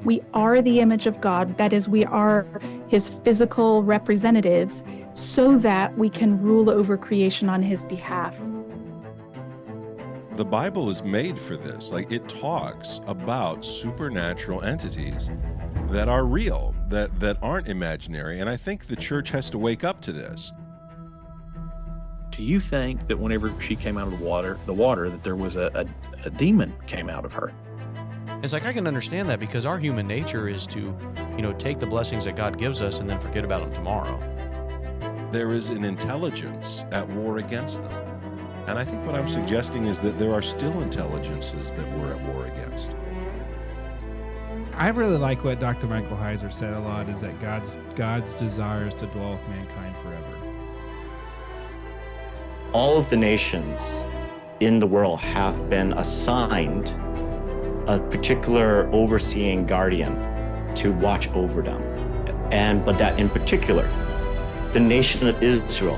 We are the image of God. That is, we are his physical representatives so that we can rule over creation on his behalf. The Bible is made for this. Like, it talks about supernatural entities that are real, that aren't imaginary. And I think the church has to wake up to this. Do you think that whenever she came out of the water, that there was a demon came out of her? It's like, I can understand that, because our human nature is to, take the blessings that God gives us and then forget about them tomorrow. There is an intelligence at war against them. And I think what I'm suggesting is that there are still intelligences that we're at war against. I really like what Dr. Michael Heiser said a lot, is that God's desire is to dwell with mankind forever. All of the nations in the world have been assigned a particular overseeing guardian to watch over them. But that in particular, the nation of Israel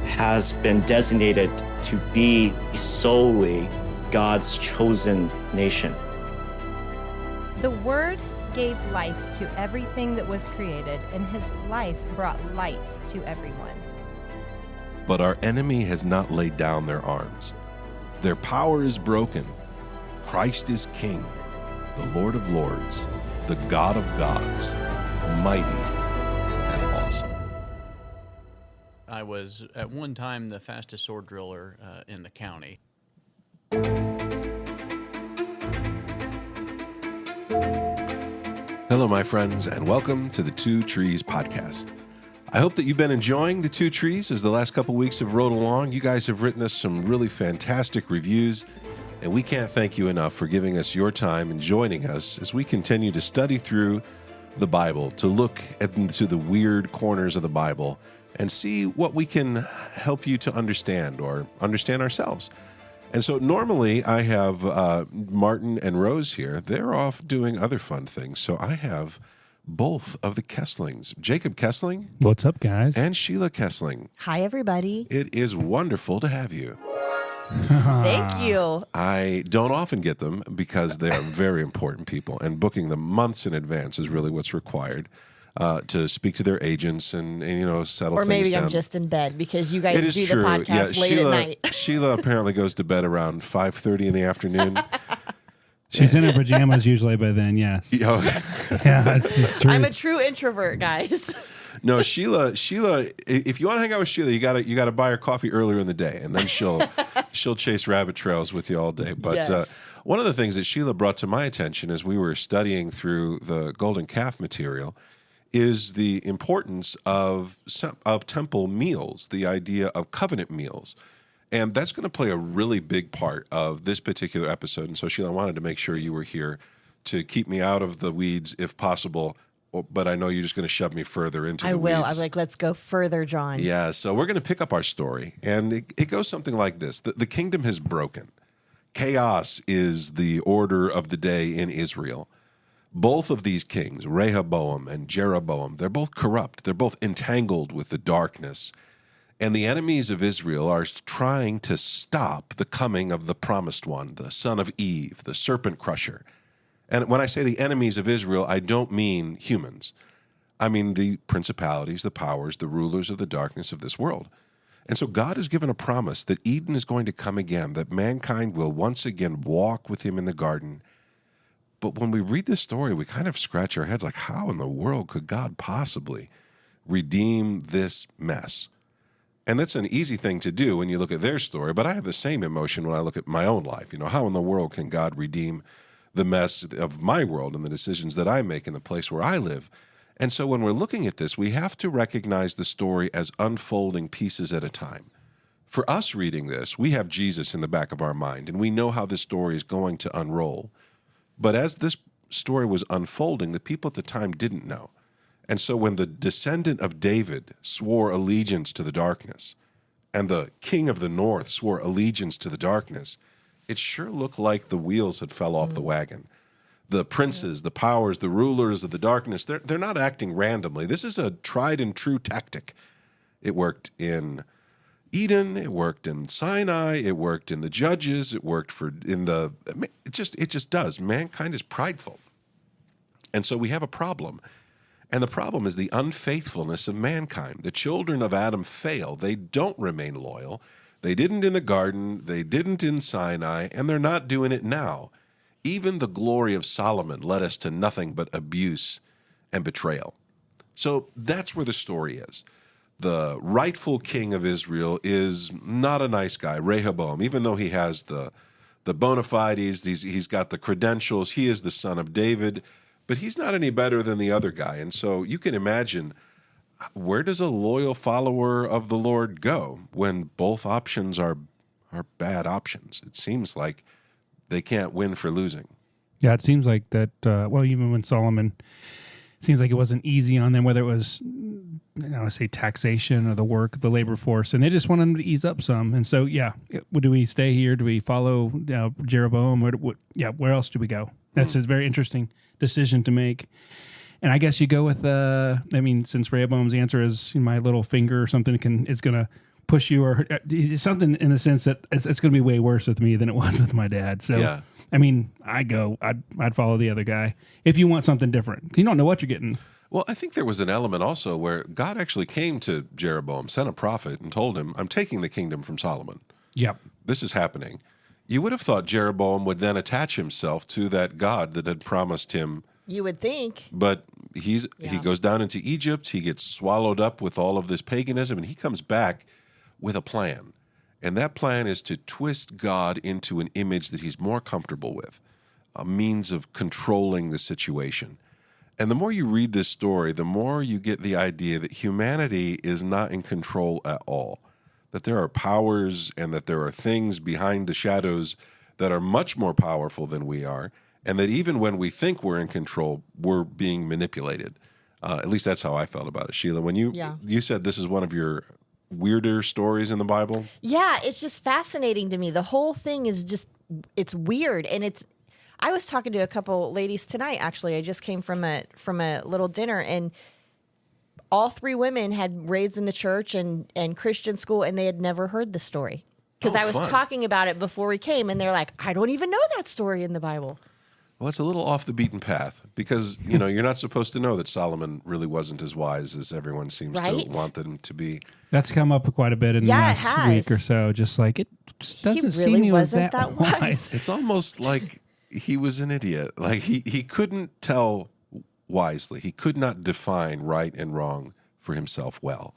has been designated to be solely God's chosen nation. The Word gave life to everything that was created, and his life brought light to everyone. But our enemy has not laid down their arms. Their power is broken. Christ is King, the Lord of Lords, the God of gods, mighty and awesome. I was at one time the fastest sword driller in the county. Hello, my friends, and welcome to the Two Trees Podcast. I hope that you've been enjoying the Two Trees as the last couple weeks have rolled along. You guys have written us some really fantastic reviews, and we can't thank you enough for giving us your time and joining us as we continue to study through the Bible, to look into the weird corners of the Bible and see what we can help you to understand or understand ourselves. And so normally I have Martin and Rose here. They're off doing other fun things. So I have both of the Kesslings, Jacob Kessling. What's up, guys? And Sheila Kessling. Hi, everybody. It is wonderful to have you. Thank you. I don't often get them because they are very important people, and booking them months in advance is really what's required to speak to their agents and settle things down. Or maybe I'm just in bed because you guys do true. the podcast late at night. Sheila apparently goes to bed around 5:30 in the afternoon. She's in her pajamas usually by then, yes. Yeah, it's true. I'm a true introvert, guys. No, Sheila, if you want to hang out with Sheila, you gotta buy her coffee earlier in the day, and then she'll chase rabbit trails with you all day. But Yes. One of the things that Sheila brought to my attention as we were studying through the golden calf material is the importance of temple meals, the idea of covenant meals. And that's going to play a really big part of this particular episode. And so, Sheila, I wanted to make sure you were here to keep me out of the weeds if possible. But I know you're just going to shove me further into the weeds. I'm like, let's go further, John. Yeah, so we're going to pick up our story. And it goes something like this. The kingdom has broken. Chaos is the order of the day in Israel. Both of these kings, Rehoboam and Jeroboam, they're both corrupt. They're both entangled with the darkness. And the enemies of Israel are trying to stop the coming of the promised one, the son of Eve, the serpent crusher. And when I say the enemies of Israel, I don't mean humans. I mean the principalities, the powers, the rulers of the darkness of this world. And so God has given a promise that Eden is going to come again, that mankind will once again walk with him in the garden. But when we read this story, we kind of scratch our heads like, how in the world could God possibly redeem this mess? And that's an easy thing to do when you look at their story, but I have the same emotion when I look at my own life. How in the world can God redeem the mess of my world and the decisions that I make in the place where I live? And so when we're looking at this, we have to recognize the story as unfolding pieces at a time. For us reading this, we have Jesus in the back of our mind, and we know how this story is going to unroll. But as this story was unfolding, the people at the time didn't know. And so when the descendant of David swore allegiance to the darkness, and the king of the north swore allegiance to the darkness, it sure looked like the wheels had fell off the wagon. The princes, the powers, the rulers of the darkness, they're not acting randomly. This is a tried and true tactic. It worked in Eden, it worked in Sinai, it worked in the Judges, it worked it just does. Mankind is prideful. And so we have a problem. And the problem is the unfaithfulness of mankind. The children of Adam fail. They don't remain loyal. They didn't in the garden. They didn't in Sinai. And they're not doing it now. Even the glory of Solomon led us to nothing but abuse and betrayal. So that's where the story is. The rightful king of Israel is not a nice guy, Rehoboam, even though he has the bona fides, he's got the credentials, he is the son of David, but he's not any better than the other guy. And so you can imagine, where does a loyal follower of the Lord go when both options are bad options? It seems like they can't win for losing. Yeah, it seems like that, even when Solomon, it seems like it wasn't easy on them, whether it was, say taxation or the labor force, and they just wanted them to ease up some. And so, do we stay here? Do we follow Jeroboam? Where else do we go? That's a very interesting decision to make. And I guess you go with, since Rehoboam's answer is my little finger or something is going to push you, or something in the sense that it's going to be way worse with me than it was with my dad. So, yeah. I'd follow the other guy if you want something different. You don't know what you're getting. Well, I think there was an element also where God actually came to Jeroboam, sent a prophet, and told him, I'm taking the kingdom from Solomon. Yep. This is happening. You would have thought Jeroboam would then attach himself to that God that had promised him. You would think. But he goes down into Egypt, he gets swallowed up with all of this paganism, and he comes back with a plan. And that plan is to twist God into an image that he's more comfortable with, a means of controlling the situation. And the more you read this story, the more you get the idea that humanity is not in control at all, that there are powers and that there are things behind the shadows that are much more powerful than we are, and that even when we think we're in control, we're being manipulated. At least that's how I felt about it. Sheila, when you said this is one of your weirder stories in the Bible? Yeah, it's just fascinating to me. The whole thing is just, it's weird. And I was talking to a couple ladies tonight, actually. I just came from a little dinner, and all three women had raised in the church and Christian school, and they had never heard the story. Because I was talking about it before we came, and they're like, I don't even know that story in the Bible. Well, it's a little off the beaten path because, you're not supposed to know that Solomon really wasn't as wise as everyone seems to want them to be. That's come up quite a bit in the last week or so. Just like it doesn't seem he wasn't that wise. It's almost like he was an idiot. Like he couldn't tell wisely. He could not define right and wrong for himself well.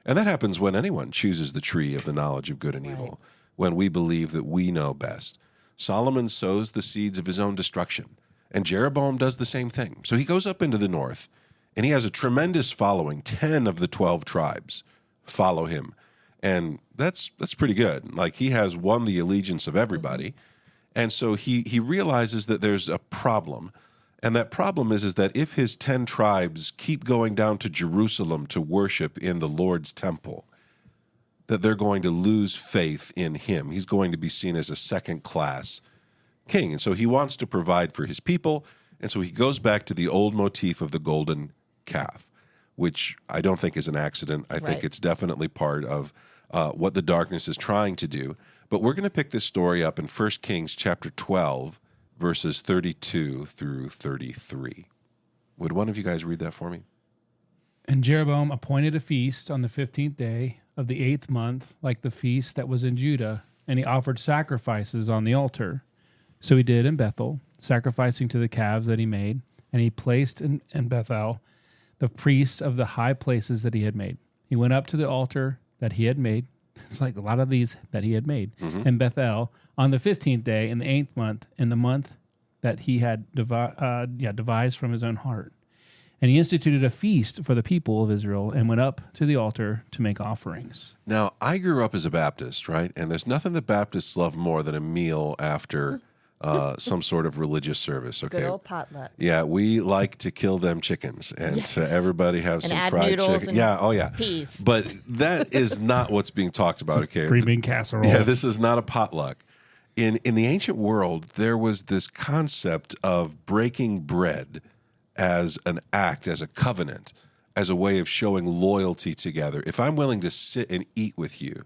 And that happens when anyone chooses the tree of the knowledge of good and evil, when we believe that we know best. Solomon sows the seeds of his own destruction, and Jeroboam does the same thing. So he goes up into the north, and he has a tremendous following. 10 of the 12 tribes follow him, and that's pretty good. Like, he has won the allegiance of everybody, and so he realizes that there's a problem, and that problem is that if his 10 tribes keep going down to Jerusalem to worship in the Lord's temple, that they're going to lose faith in him. He's going to be seen as a second-class king. And so he wants to provide for his people, and so he goes back to the old motif of the golden calf, which I don't think is an accident. I think it's definitely part of what the darkness is trying to do. But we're going to pick this story up in 1 Kings chapter 12, verses 32 through 33. Would one of you guys read that for me? And Jeroboam appointed a feast on the 15th day of the 8th month, like the feast that was in Judah, and he offered sacrifices on the altar. So he did in Bethel, sacrificing to the calves that he made, and he placed in Bethel the priests of the high places that he had made. He went up to the altar that he had made. It's like a lot of these that he had made in Bethel on the 15th day in the 8th month, in the month that he had devised from his own heart. And he instituted a feast for the people of Israel and went up to the altar to make offerings. Now, I grew up as a Baptist, right? And there's nothing that Baptists love more than a meal after some sort of religious service. Okay, good old potluck. Yeah, we like to kill them chickens and to everybody have some fried chicken. Peas. But that is not what's being talked about. Okay, green bean casserole. Yeah, this is not a potluck. In the ancient world, there was this concept of breaking bread as an act, as a covenant, as a way of showing loyalty together. If I'm willing to sit and eat with you,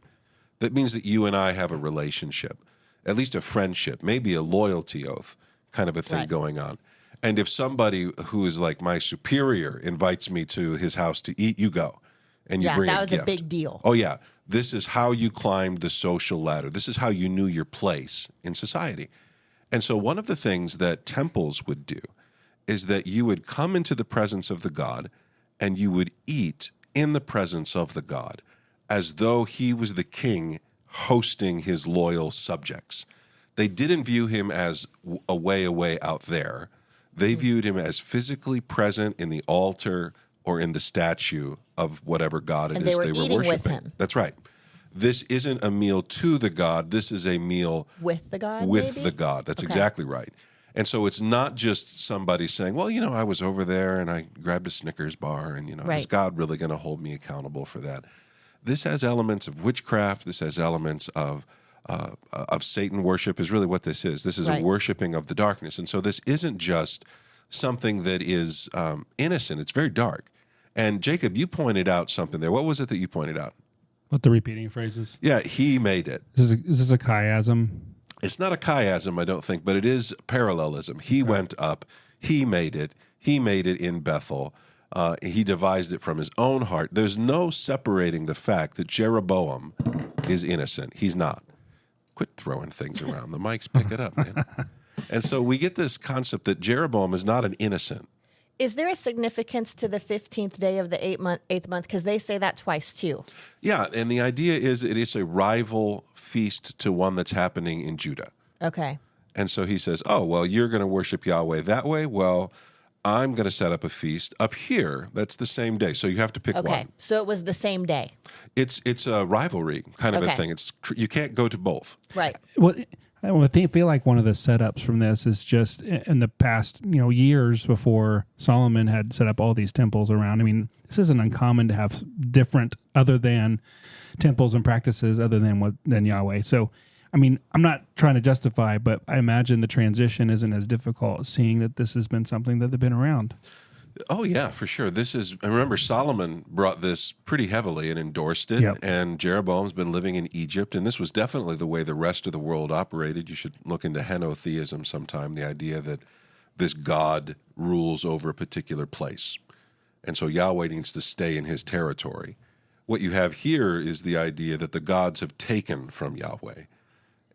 that means that you and I have a relationship, at least a friendship, maybe a loyalty oath kind of a thing going on. And if somebody who is like my superior invites me to his house to eat, you go. And you bring that a was gift. a big deal. Oh, yeah. This is how you climbed the social ladder. This is how you knew your place in society. And so one of the things that temples would do is that you would come into the presence of the god and you would eat in the presence of the god as though he was the king hosting his loyal subjects. They didn't view him as away out there. They viewed him as physically present in the altar or in the statue of whatever god it And is they were they were eating with worshiping. him. That's right. This isn't a meal to the god. This is a meal With the god, with maybe? the god. That's Okay. exactly right. And so it's not just somebody saying, well, I was over there and I grabbed a Snickers bar and, is Right. God really going to hold me accountable for that? This has elements of witchcraft. This has elements of Satan worship is really what this is. This is Right. a worshiping of the darkness. And so this isn't just something that is innocent. It's very dark. And Jacob, you pointed out something there. What was it that you pointed out? What the repeating phrases? Yeah, he made it. Is this a chiasm? It's not a chiasm, I don't think, but it is parallelism. He went up. He made it. He made it in Bethel. He devised it from his own heart. There's no separating the fact that Jeroboam is innocent. He's not. Quit throwing things around. The mics pick it up, man. And so we get this concept that Jeroboam is not an innocent. Is there a significance to the 15th day of the eighth month? Because they say that twice too. Yeah, and the idea is it is a rival feast to one that's happening in Judah. Okay. And so he says, oh, well, you're going to worship Yahweh that way? Well, I'm going to set up a feast up here. That's the same day. So you have to pick Okay. one. So it was the same day. It's a rivalry kind of a Okay. thing. You can't go to both. Right. Well, I feel like one of the setups from this is just in the past, years before Solomon had set up all these temples around. I mean, this isn't uncommon to have different other than temples and practices other than Yahweh. So, I mean, I'm not trying to justify, but I imagine the transition isn't as difficult, seeing that this has been something that they've been around. Oh, yeah, for sure. I remember Solomon brought this pretty heavily and endorsed it. Yep. And Jeroboam's been living in Egypt. And this was definitely the way the rest of the world operated. You should look into henotheism sometime, the idea that this God rules over a particular place. And so Yahweh needs to stay in his territory. What you have here is the idea that the gods have taken from Yahweh.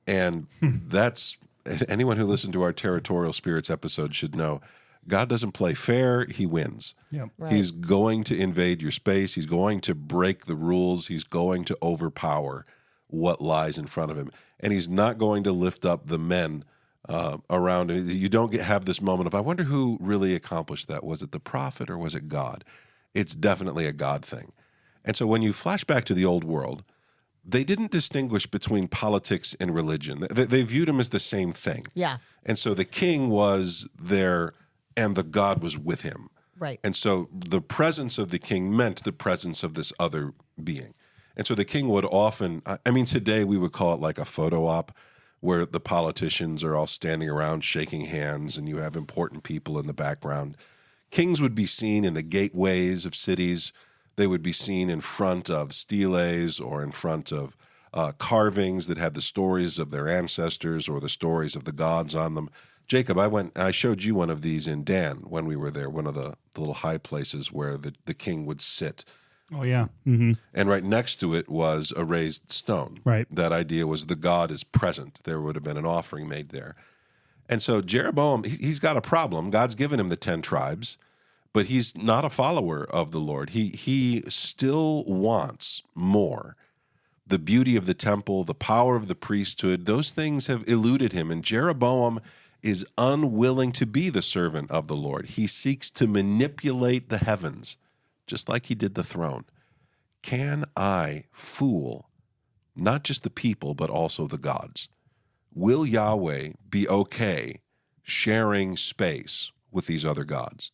And that's, anyone who listened to our Territorial Spirits episode should know, God doesn't play fair, he wins. Yep. Right. He's going to invade your space. He's going to break the rules. He's going to overpower what lies in front of him. And he's not going to lift up the men around him. You don't have this moment of, I wonder who really accomplished that. Was it the prophet or was it God? It's definitely a God thing. And so when you flash back to the old world, they didn't distinguish between politics and religion. They viewed them as the same thing. Yeah. And so the king was there and the God was with him. Right. And so the presence of the king meant the presence of this other being. And so the king would often, I mean, today we would call it like a photo op where the politicians are all standing around shaking hands and you have important people in the background. Kings would be seen in the gateways of cities. They would be seen in front of steles or in front of carvings that had the stories of their ancestors or the stories of the gods on them. Jacob, I showed you one of these in Dan when we were there, one of the little high places where the king would sit. Oh, yeah. Mm-hmm. And right next to it was a raised stone. Right. That idea was the God is present. There would have been an offering made there. And so Jeroboam, he's got a problem. God's given him the 10 tribes, but he's not a follower of the Lord. He still wants more. The beauty of the temple, the power of the priesthood, those things have eluded him. And Jeroboam is unwilling to be the servant of the Lord. He seeks to manipulate the heavens, just like he did the throne. Can I fool not just the people, but also the gods? Will Yahweh be okay sharing space with these other gods?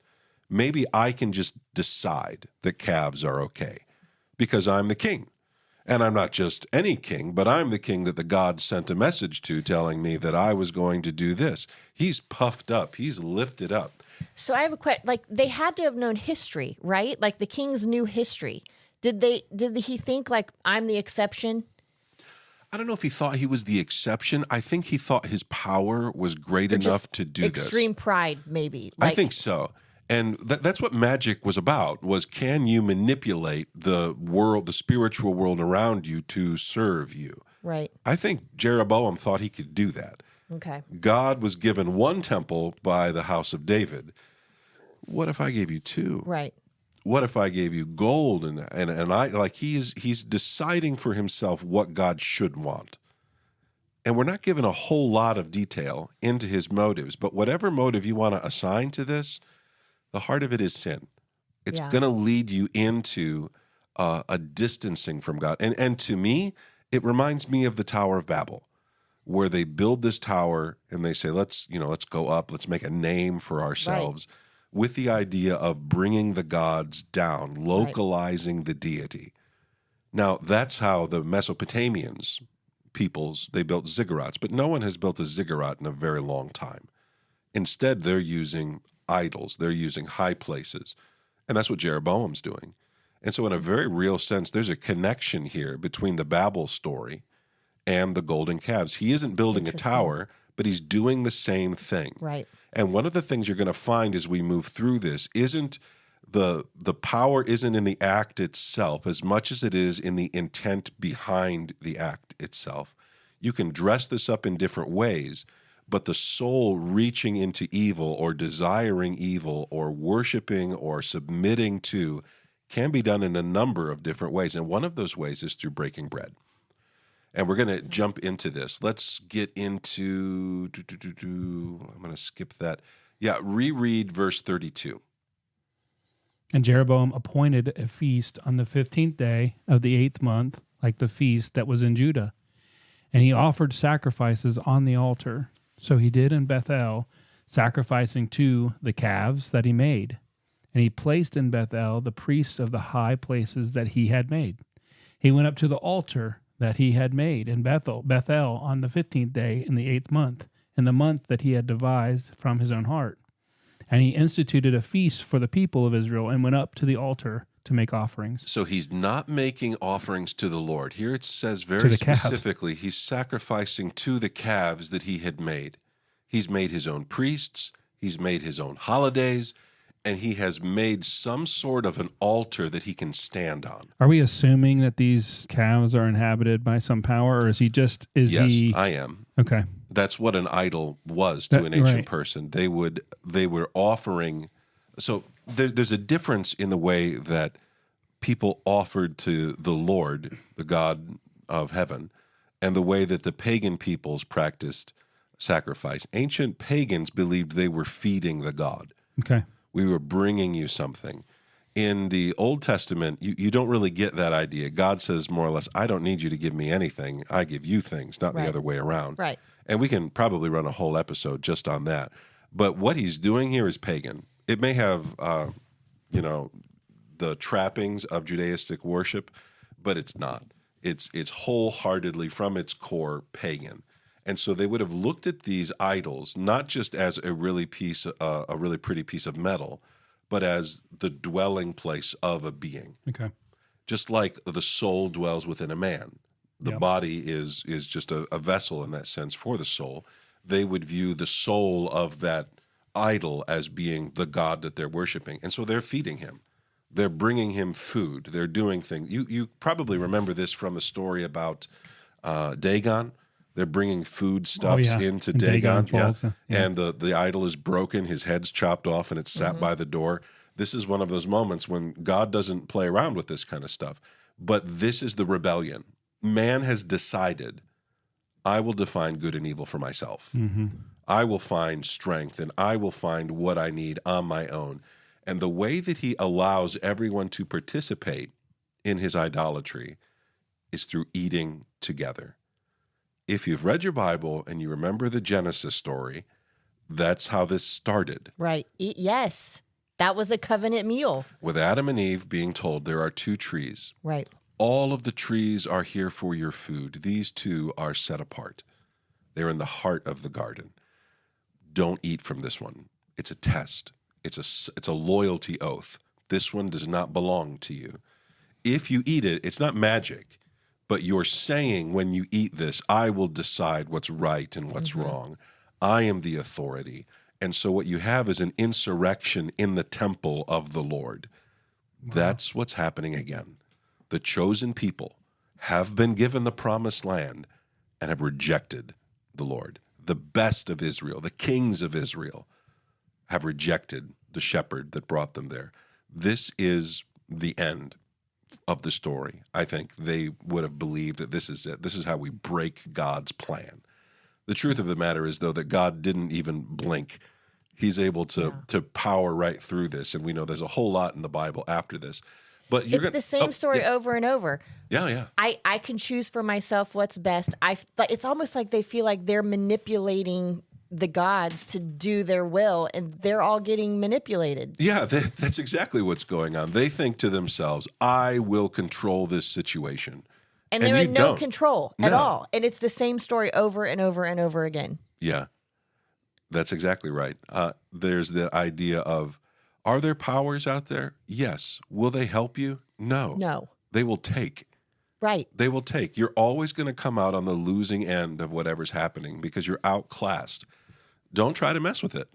Maybe I can just decide that calves are okay because I'm the king. And I'm not just any king, but I'm the king that the gods sent a message to telling me that I was going to do this. He's puffed up. He's lifted up. So I have a question. Like, they had to have known history, right? Like, the kings knew history. Did he think, like, I'm the exception? I don't know if he thought he was the exception. I think he thought his power was great enough to do this. Extreme pride, maybe. I think so. And that's what magic was about, was can you manipulate the world, the spiritual world around you to serve you? Right. I think Jeroboam thought he could do that. Okay. God was given one temple by the house of David. What if I gave you two? Right. What if I gave you gold and I like he's deciding for himself what God should want. And we're not given a whole lot of detail into his motives, but whatever motive you want to assign to this, the heart of it is sin. It's going to lead you into a distancing from God. And to me, it reminds me of the Tower of Babel, where they build this tower and they say, let's go up, let's make a name for ourselves, with the idea of bringing the gods down, localizing the deity. Now, that's how the Mesopotamians peoples, they built ziggurats, but no one has built a ziggurat in a very long time. Instead, they're using idols. They're using high places. And that's what Jeroboam's doing. And so in a very real sense, there's a connection here between the Babel story and the golden calves. He isn't building a tower, but he's doing the same thing. Right. And one of the things you're going to find as we move through this isn't the power isn't in the act itself as much as it is in the intent behind the act itself. You can dress this up in different ways, but the soul reaching into evil or desiring evil or worshiping or submitting to can be done in a number of different ways. And one of those ways is through breaking bread. And we're going to jump into this. Let's get into, I'm going to skip that. Yeah, reread verse 32. And Jeroboam appointed a feast on the 15th day of the 8th month, like the feast that was in Judah. And he offered sacrifices on the altar. So he did in Bethel, sacrificing to the calves that he made. And he placed in Bethel the priests of the high places that he had made. He went up to the altar that he had made in Bethel on the 15th day in the 8th month, in the month that he had devised from his own heart. And he instituted a feast for the people of Israel and went up to the altar to make offerings. So he's not making offerings to the Lord. Here it says very specifically, he's sacrificing to the calves that he had made. He's made his own priests, he's made his own holidays, and he has made some sort of an altar that he can stand on. Are we assuming that these calves are inhabited by some power, or is he just, Yes, I am. Okay. That's what an idol was to an ancient person. They were offering. So there's a difference in the way that people offered to the Lord, the God of heaven, and the way that the pagan peoples practiced sacrifice. Ancient pagans believed they were feeding the god. Okay. We were bringing you something. In the Old Testament, you don't really get that idea. God says more or less, I don't need you to give me anything. I give you things, not the other way around. Right. And we can probably run a whole episode just on that. But what he's doing here is pagan. It may have, the trappings of Judaistic worship, but it's not. It's wholeheartedly, from its core, pagan. And so they would have looked at these idols not just as a really pretty piece of metal, but as the dwelling place of a being. Okay. Just like the soul dwells within a man. The body is just a vessel in that sense for the soul. They would view the soul of that idol as being the god that they're worshiping. And so they're feeding him. They're bringing him food. They're doing things. You probably remember this from the story about Dagon. They're bringing food stuffs into Dagon. Falls, And the idol is broken. His head's chopped off and it's sat by the door. This is one of those moments when God doesn't play around with this kind of stuff. But this is the rebellion. Man has decided, I will define good and evil for myself. Mm-hmm. I will find strength and I will find what I need on my own. And the way that he allows everyone to participate in his idolatry is through eating together. If you've read your Bible and you remember the Genesis story, that's how this started. Right. Yes. That was a covenant meal. With Adam and Eve being told there are two trees. Right. All of the trees are here for your food. These two are set apart. They're in the heart of the garden. Don't eat from this one. It's a test. It's a loyalty oath. This one does not belong to you. If you eat it, it's not magic, but you're saying when you eat this, I will decide what's right and what's wrong. I am the authority. And so what you have is an insurrection in the temple of the Lord. Wow. That's what's happening again. The chosen people have been given the promised land and have rejected the Lord. The best of Israel, the kings of Israel, have rejected the shepherd that brought them there. This is the end of the story. I think they would have believed that this is it. This is how we break God's plan. The truth of the matter is, though, that God didn't even blink. He's able to power right through this, and we know there's a whole lot in the Bible after this. But it's the same story over and over. Yeah. I can choose for myself what's best. It's almost like they feel like they're manipulating the gods to do their will, and they're all getting manipulated. Yeah, that's exactly what's going on. They think to themselves, I will control this situation. And they're in no control at all. And it's the same story over and over and over again. Yeah, that's exactly right. There's the idea of, are there powers out there? Yes. Will they help you? No. They will take. Right. They will take. You're always going to come out on the losing end of whatever's happening because you're outclassed. Don't try to mess with it.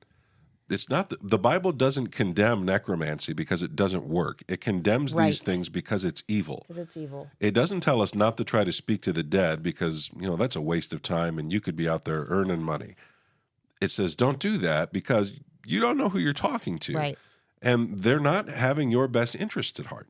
It's not the Bible doesn't condemn necromancy because it doesn't work. It condemns these things because it's evil. Because it's evil. It doesn't tell us not to try to speak to the dead because, that's a waste of time and you could be out there earning money. It says don't do that because you don't know who you're talking to. Right. And they're not having your best interest at heart.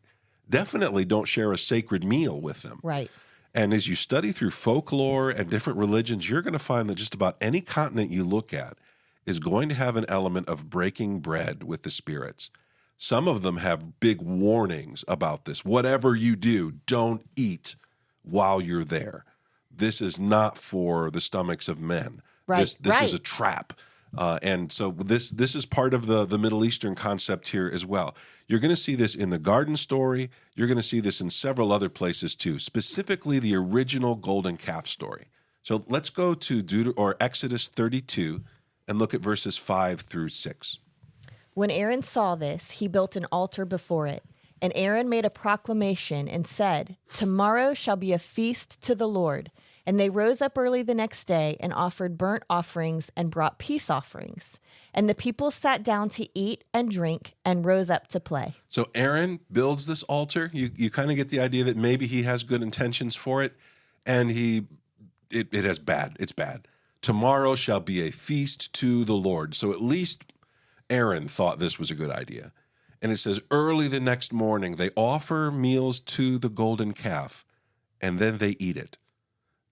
Definitely don't share a sacred meal with them. Right. And as you study through folklore and different religions, you're going to find that just about any continent you look at is going to have an element of breaking bread with the spirits. Some of them have big warnings about this. Whatever you do, don't eat while you're there. This is not for the stomachs of men. Right. This is a trap. And so this is part of the Middle Eastern concept here as well. You're going to see this in the garden story. You're going to see this in several other places too, specifically the original golden calf story. So let's go to Exodus 32 and look at verses 5 through 6. When Aaron saw this, he built an altar before it. And Aaron made a proclamation and said, "Tomorrow shall be a feast to the Lord." And they rose up early the next day and offered burnt offerings and brought peace offerings. And the people sat down to eat and drink and rose up to play. So Aaron builds this altar. You kind of get the idea that maybe he has good intentions for it, and it's bad. Tomorrow shall be a feast to the Lord. So at least Aaron thought this was a good idea. And it says, early the next morning, they offer meals to the golden calf, and then they eat it.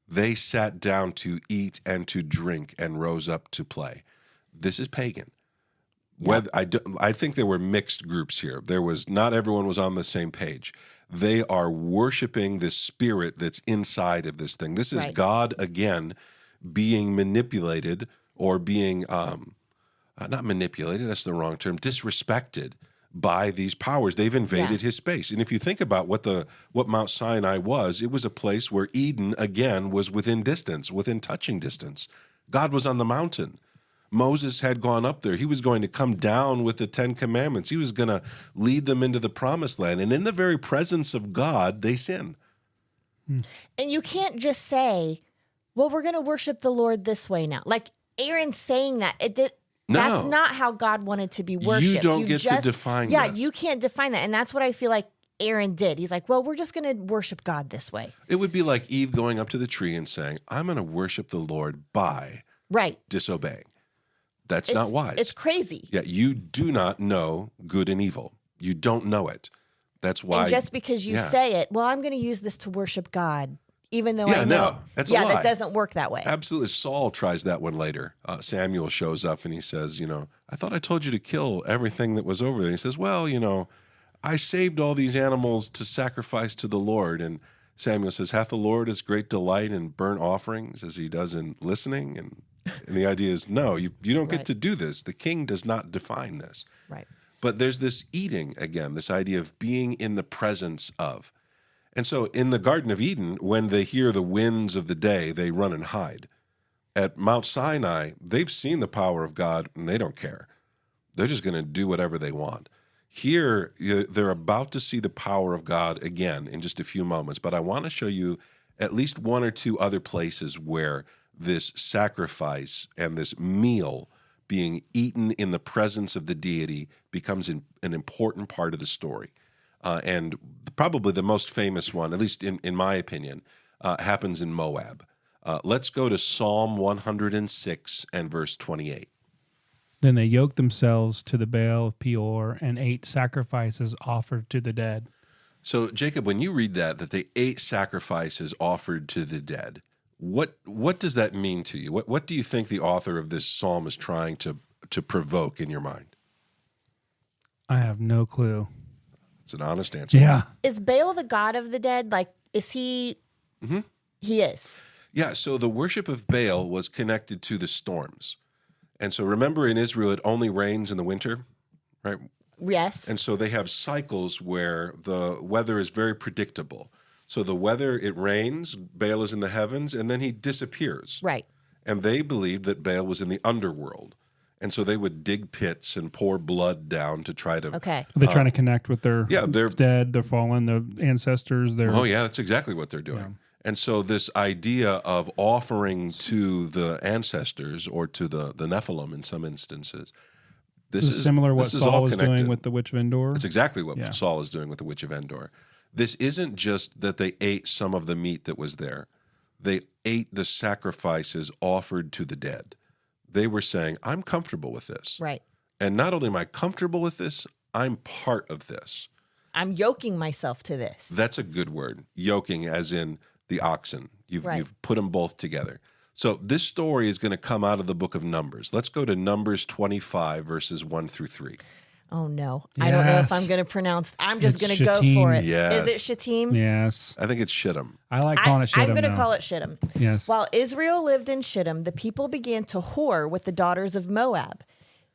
They sat down to eat and to drink and rose up to play. This is pagan. Yep. I think there were mixed groups here. Not everyone was on the same page. They are worshiping this spirit that's inside of this thing. This is God, again, being manipulated or being, not manipulated, that's the wrong term, disrespected by these powers. They've invaded his space. And if you think about what Mount Sinai was, it was a place where Eden, again, was within touching distance. God was on the mountain. Moses had gone up there. He was going to come down with the 10 Commandments. He was going to lead them into the promised land. And in the very presence of God, they sin. And you can't just say, well, we're going to worship the Lord this way now. Like Aaron saying that, that's not how God wanted to be worshipped. You don't get to define that. Yeah, you can't define that. And that's what I feel like Aaron did. He's like, well, we're just going to worship God this way. It would be like Eve going up to the tree and saying, I'm going to worship the Lord by disobeying. That's not wise. It's crazy. Yeah, you do not know good and evil. You don't know it. That's why. And just because you say it, well, I'm going to use this to worship God, even though I know. No, that's a lie. That doesn't work that way. Absolutely. Saul tries that one later. Samuel shows up and he says, I thought I told you to kill everything that was over there. And he says, well, I saved all these animals to sacrifice to the Lord. And Samuel says, hath the Lord as great delight in burnt offerings as he does in listening? And the idea is, no, you don't get to do this. The king does not define this. Right. But there's this eating, again, this idea of being in the presence of. And so in the Garden of Eden, when they hear the winds of the day, they run and hide. At Mount Sinai, they've seen the power of God, and they don't care. They're just going to do whatever they want. Here, they're about to see the power of God again in just a few moments. But I want to show you at least one or two other places where this sacrifice and this meal being eaten in the presence of the deity becomes an important part of the story. And probably the most famous one, at least in my opinion, happens in Moab. Let's go to Psalm 106 and verse 28. Then they yoked themselves to the Baal of Peor and ate sacrifices offered to the dead. So, Jacob, when you read that they ate sacrifices offered to the dead, what does that mean to you? What do you think the author of this psalm is trying to provoke in your mind? I have no clue. It's an honest answer. Yeah. Is Baal the god of the dead? Like, is he? Mm-hmm. He is. Yeah, so the worship of Baal was connected to the storms. And so remember, in Israel, it only rains in the winter, right? Yes. And so they have cycles where the weather is very predictable. So the weather, it rains, Baal is in the heavens, and then he disappears. Right. And they believed that Baal was in the underworld. And so they would dig pits and pour blood down to try to... Okay. They're trying to connect with their they're dead, their fallen, their ancestors. Oh, yeah, that's exactly what they're doing. Yeah. And so this idea of offering to the ancestors or to the Nephilim in some instances, this is similar what Saul was doing with the Witch of Endor. It's exactly what Saul is doing with the Witch of Endor. This isn't just that they ate some of the meat that was there. They ate the sacrifices offered to the dead. They were saying, I'm comfortable with this. Right. And not only am I comfortable with this, I'm part of this. I'm yoking myself to this. That's a good word. Yoking as in the oxen. You've put them both together. So this story is going to come out of the book of Numbers. Let's go to Numbers 25, verses 1 through 3. Oh, no. Yes. I don't know if I'm going to pronounce. I'm just going to go for it. Yes. Is it Shittim? Yes. I think it's Shittim. I like calling it Shittim. I'm going to call it Shittim. Yes. While Israel lived in Shittim, the people began to whore with the daughters of Moab.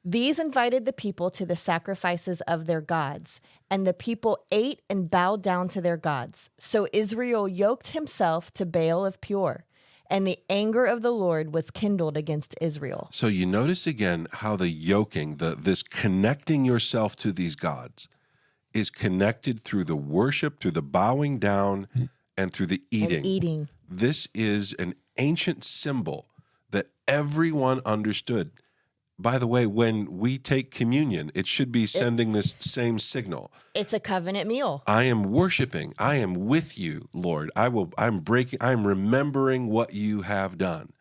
These invited the people to the sacrifices of their gods, and the people ate and bowed down to their gods. So Israel yoked himself to Baal of Peor, and the anger of the Lord was kindled against Israel. So you notice again how the yoking, this connecting yourself to these gods, is connected through the worship, through the bowing down, and through the eating. And eating. This is an ancient symbol that everyone understood. By the way, when we take communion, it should be sending this same signal. It's a covenant meal. I am worshiping. I am with you, Lord. I'm remembering what you have done.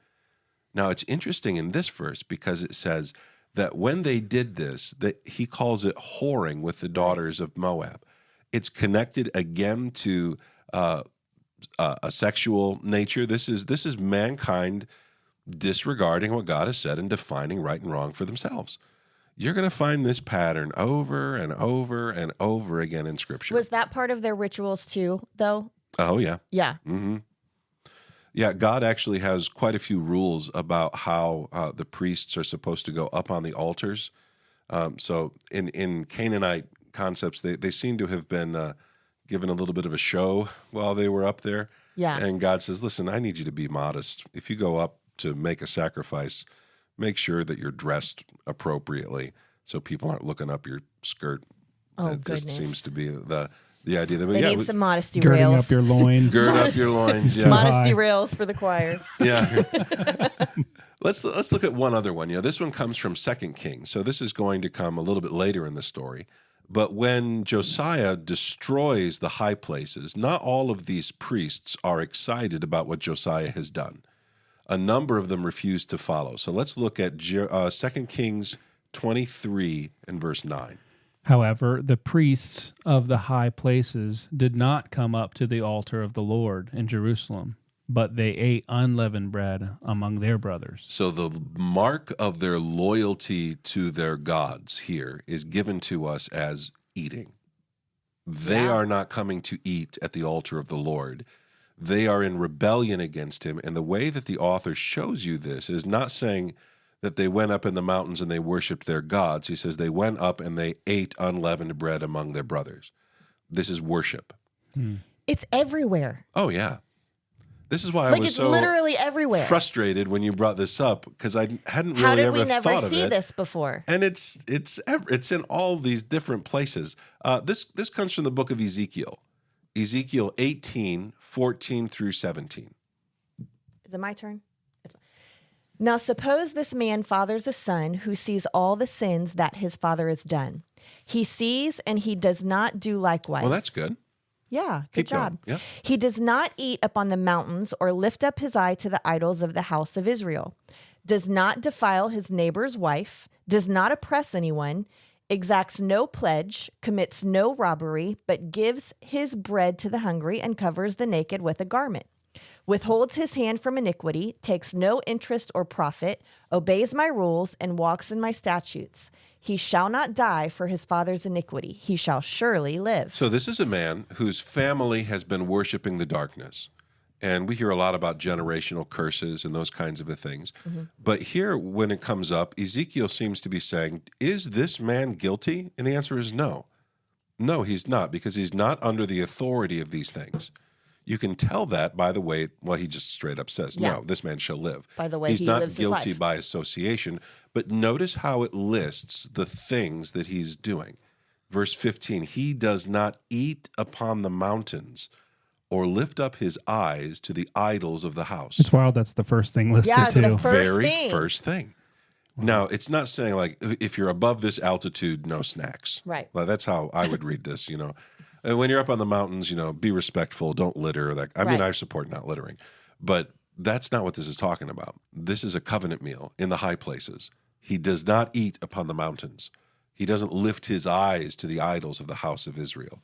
Now, it's interesting in this verse because it says that when they did this, that he calls it whoring with the daughters of Moab. It's connected again to a sexual nature. This is mankind disregarding what God has said and defining right and wrong for themselves. You're going to find this pattern over and over and over again in Scripture. Was that part of their rituals too, though? Oh, yeah. Yeah. Mm-hmm. Yeah, God actually has quite a few rules about how the priests are supposed to go up on the altars. So in Canaanite concepts, they seem to have been given a little bit of a show while they were up there. Yeah. And God says, listen, I need you to be modest. If you go up to make a sacrifice, make sure that you're dressed appropriately so people aren't looking up your skirt. Oh, It goodness. just seems to be the idea. That They need some modesty girding rails. up your loins. Gird up your loins. Yeah. Modesty rails for the choir. Yeah. Let's look at one other one. This one comes from 2 Kings. So this is going to come a little bit later in the story. But when Josiah destroys the high places, not all of these priests are excited about what Josiah has done. A number of them refuse to follow. So let's look at 2 Kings 23 and verse 9. However, the priests of the high places did not come up to the altar of the Lord in Jerusalem, but they ate unleavened bread among their brothers. So the mark of their loyalty to their gods here is given to us as eating. They are not coming to eat at the altar of the Lord. They are in rebellion against him. And the way that the author shows you this is not saying that they went up in the mountains and they worshiped their gods. He says they went up and they ate unleavened bread among their brothers. This is worship. It's everywhere. Oh, yeah. This is why I Like was it's so literally everywhere. frustrated when you brought this up because I hadn't How really did ever we never thought of see it. this before? And it's in all these different places. This comes from the book of Ezekiel. Ezekiel 18, 14 through 17. Is it my turn? Now suppose this man fathers a son who sees all the sins that his father has done. He sees and he does not do likewise. Well, that's good. Yeah, good Keep going. job. Yeah. He does not eat upon the mountains or lift up his eye to the idols of the house of Israel, does not defile his neighbor's wife, does not oppress anyone, exacts no pledge, commits no robbery, but gives his bread to the hungry and covers the naked with a garment, withholds his hand from iniquity, takes no interest or profit, obeys my rules, and walks in my statutes. He shall not die for his father's iniquity. He shall surely live. So this is a man whose family has been worshiping the darkness. And we hear a lot about generational curses and those kinds of things. Mm-hmm. But here, when it comes up, Ezekiel seems to be saying, is this man guilty? And the answer is no. No, he's not, because he's not under the authority of these things. You can tell that by the way, well, he just straight up says, no, this man shall live. By the way, he's he not lives guilty his life. by association. But notice how it lists the things that he's doing. Verse 15, he does not eat upon the mountains or lift up his eyes to the idols of the house. It's wild. That's the first thing listed Yeah, it's too. the first Very thing. first thing. Now, it's not saying like if you're above this altitude, no snacks. Right. Well, that's how I would read this, And when you're up on the mountains, be respectful, don't litter. I mean, I support not littering. But that's not what this is talking about. This is a covenant meal in the high places. He does not eat upon the mountains. He doesn't lift his eyes to the idols of the house of Israel.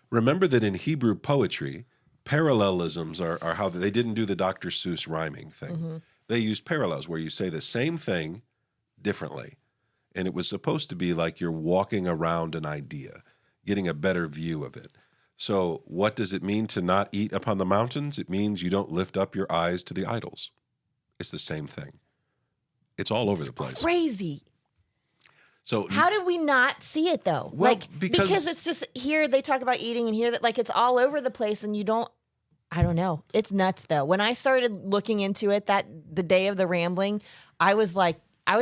Remember that in Hebrew poetry, parallelisms are how they didn't do the Dr. Seuss rhyming thing. Mm-hmm. They used parallels where you say the same thing differently. And it was supposed to be like you're walking around an idea, getting a better view of it. So what does it mean to not eat upon the mountains? It means you don't lift up your eyes to the idols. It's the same thing. It's all over the place. Crazy. So how did we not see it though? Well, because it's just here they talk about eating and here that it's all over the place and I don't know. It's nuts though. When I started looking into it the day of the rambling, I was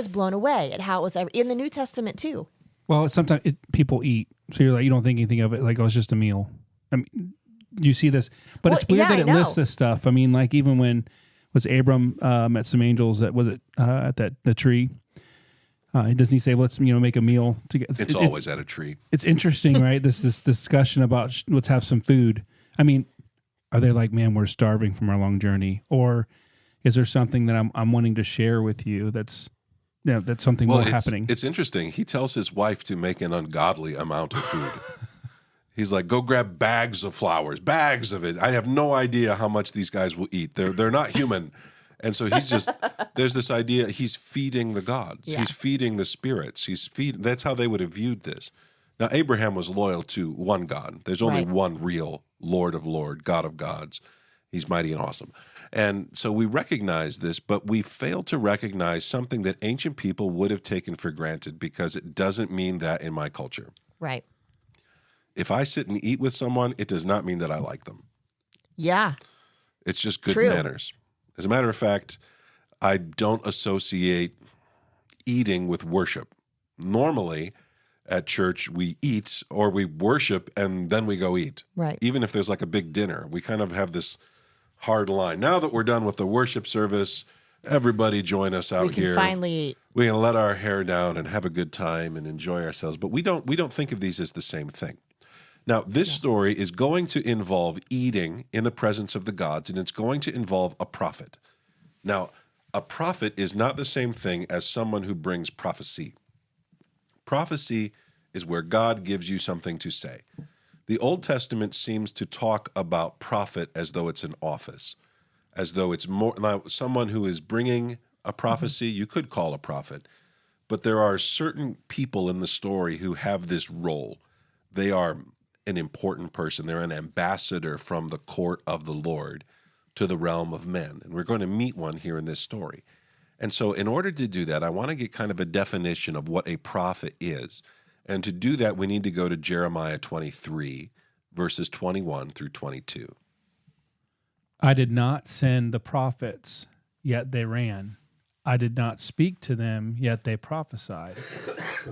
blown away at how it was in the New Testament too. Well, sometimes people eat, so you're like you don't think anything of it. Like it's just a meal. I mean, you see this, but it's weird that it lists this stuff. I mean, like even when was Abram met some angels at the tree. Doesn't he say, let's make a meal together? It's always at a tree. It's interesting, right? This discussion about let's have some food. I mean, are they like, man, we're starving from our long journey, or is there something that I'm wanting to share with you that's something more happening? It's interesting. He tells his wife to make an ungodly amount of food. He's like, go grab bags of flowers, bags of it. I have no idea how much these guys will eat. They're not human. And so there's this idea, he's feeding the gods. Yeah. He's feeding the spirits. That's how they would have viewed this. Now, Abraham was loyal to one God. There's only one real Lord of Lords, God of gods. He's mighty and awesome. And so we recognize this, but we fail to recognize something that ancient people would have taken for granted because it doesn't mean that in my culture. Right. If I sit and eat with someone, it does not mean that I like them. Yeah. It's just good manners. As a matter of fact, I don't associate eating with worship. Normally, at church, we eat or we worship and then we go eat. Right. Even if there's like a big dinner, we kind of have this hard line. Now that we're done with the worship service, everybody join us out here. We can finally eat. We can let our hair down and have a good time and enjoy ourselves. But we don't think of these as the same thing. Now, this story is going to involve eating in the presence of the gods, and it's going to involve a prophet. Now, a prophet is not the same thing as someone who brings prophecy. Prophecy is where God gives you something to say. The Old Testament seems to talk about prophet as though it's an office, as though it's more now, someone who is bringing a prophecy. You could call a prophet, but there are certain people in the story who have this role. They are an important person. They're an ambassador from the court of the Lord to the realm of men. And we're going to meet one here in this story. And so in order to do that, I want to get kind of a definition of what a prophet is. And to do that, we need to go to Jeremiah 23, verses 21 through 22. I did not send the prophets, yet they ran. I did not speak to them, yet they prophesied.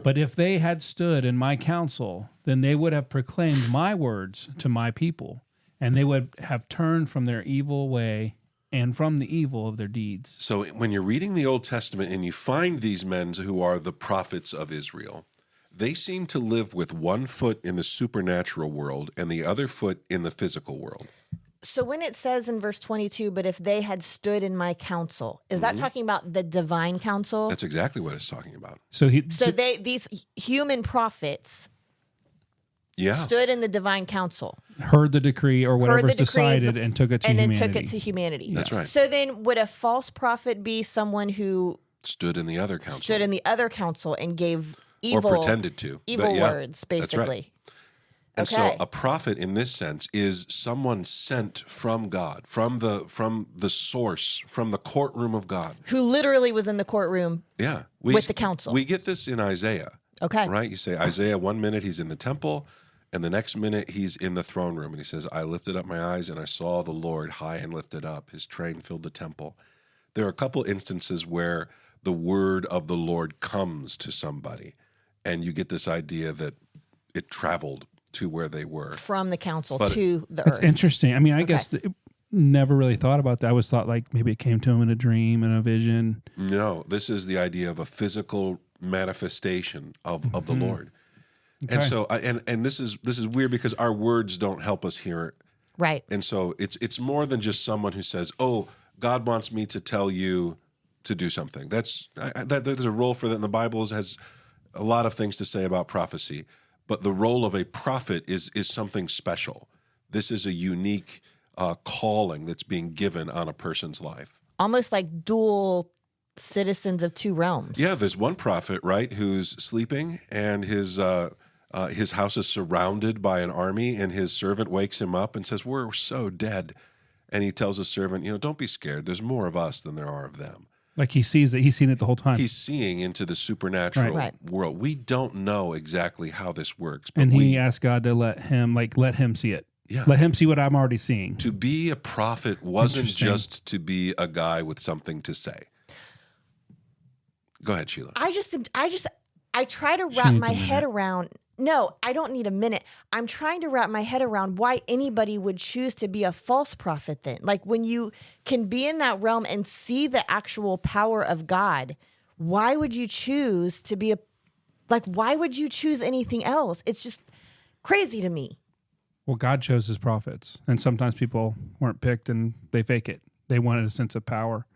But if they had stood in my counsel, then they would have proclaimed my words to my people, and they would have turned from their evil way and from the evil of their deeds. So when you're reading the Old Testament and you find these men who are the prophets of Israel, they seem to live with one foot in the supernatural world and the other foot in the physical world. So when it says in verse 22, but if they had stood in my counsel, is that talking about the divine counsel? That's exactly what it's talking about. So these human prophets stood in the divine council, heard the decree or whatever's decided, and took it to humanity. And then took it to humanity. That's right. So then would a false prophet be someone who stood in the other council and gave evil, or pretended to evil words, basically? That's right. And so a prophet in this sense is someone sent from God, from the source, from the courtroom of God. Who literally was in the courtroom with the council. We get this in Isaiah. Okay. Right? You say Isaiah, one minute he's in the temple, and the next minute he's in the throne room. And he says, I lifted up my eyes and I saw the Lord high and lifted up. His train filled the temple. There are a couple instances where the word of the Lord comes to somebody, and you get this idea that it traveled to where they were. From the council to the That's earth. interesting. I mean, I guess never really thought about that. I always thought like maybe it came to him in a dream and a vision. No, this is the idea of a physical manifestation of the Lord. Okay. And so and this is weird because our words don't help us hear it. Right. And so it's more than just someone who says, "Oh, God wants me to tell you to do something." There's a role for that in the Bible. Has a lot of things to say about prophecy. But the role of a prophet is something special. This is a unique calling that's being given on a person's life. Almost like dual citizens of two realms. Yeah, there's one prophet, right, who's sleeping, and his house is surrounded by an army, and his servant wakes him up and says, "We're so dead." And he tells his servant, "Don't be scared. There's more of us than there are of them." Like he sees it. He's seen it the whole time. He's seeing into the supernatural world. We don't know exactly how this works. But and he asked God to let him see it. Yeah. Let him see what I'm already seeing. To be a prophet wasn't just to be a guy with something to say. Go ahead, Sheila. I try to wrap my head around. No, I don't need a minute. I'm trying to wrap my head around why anybody would choose to be a false prophet then. Like when you can be in that realm and see the actual power of God, why would you choose to be why would you choose anything else? It's just crazy to me. Well, God chose his prophets, and sometimes people weren't picked and they fake it. They wanted a sense of power.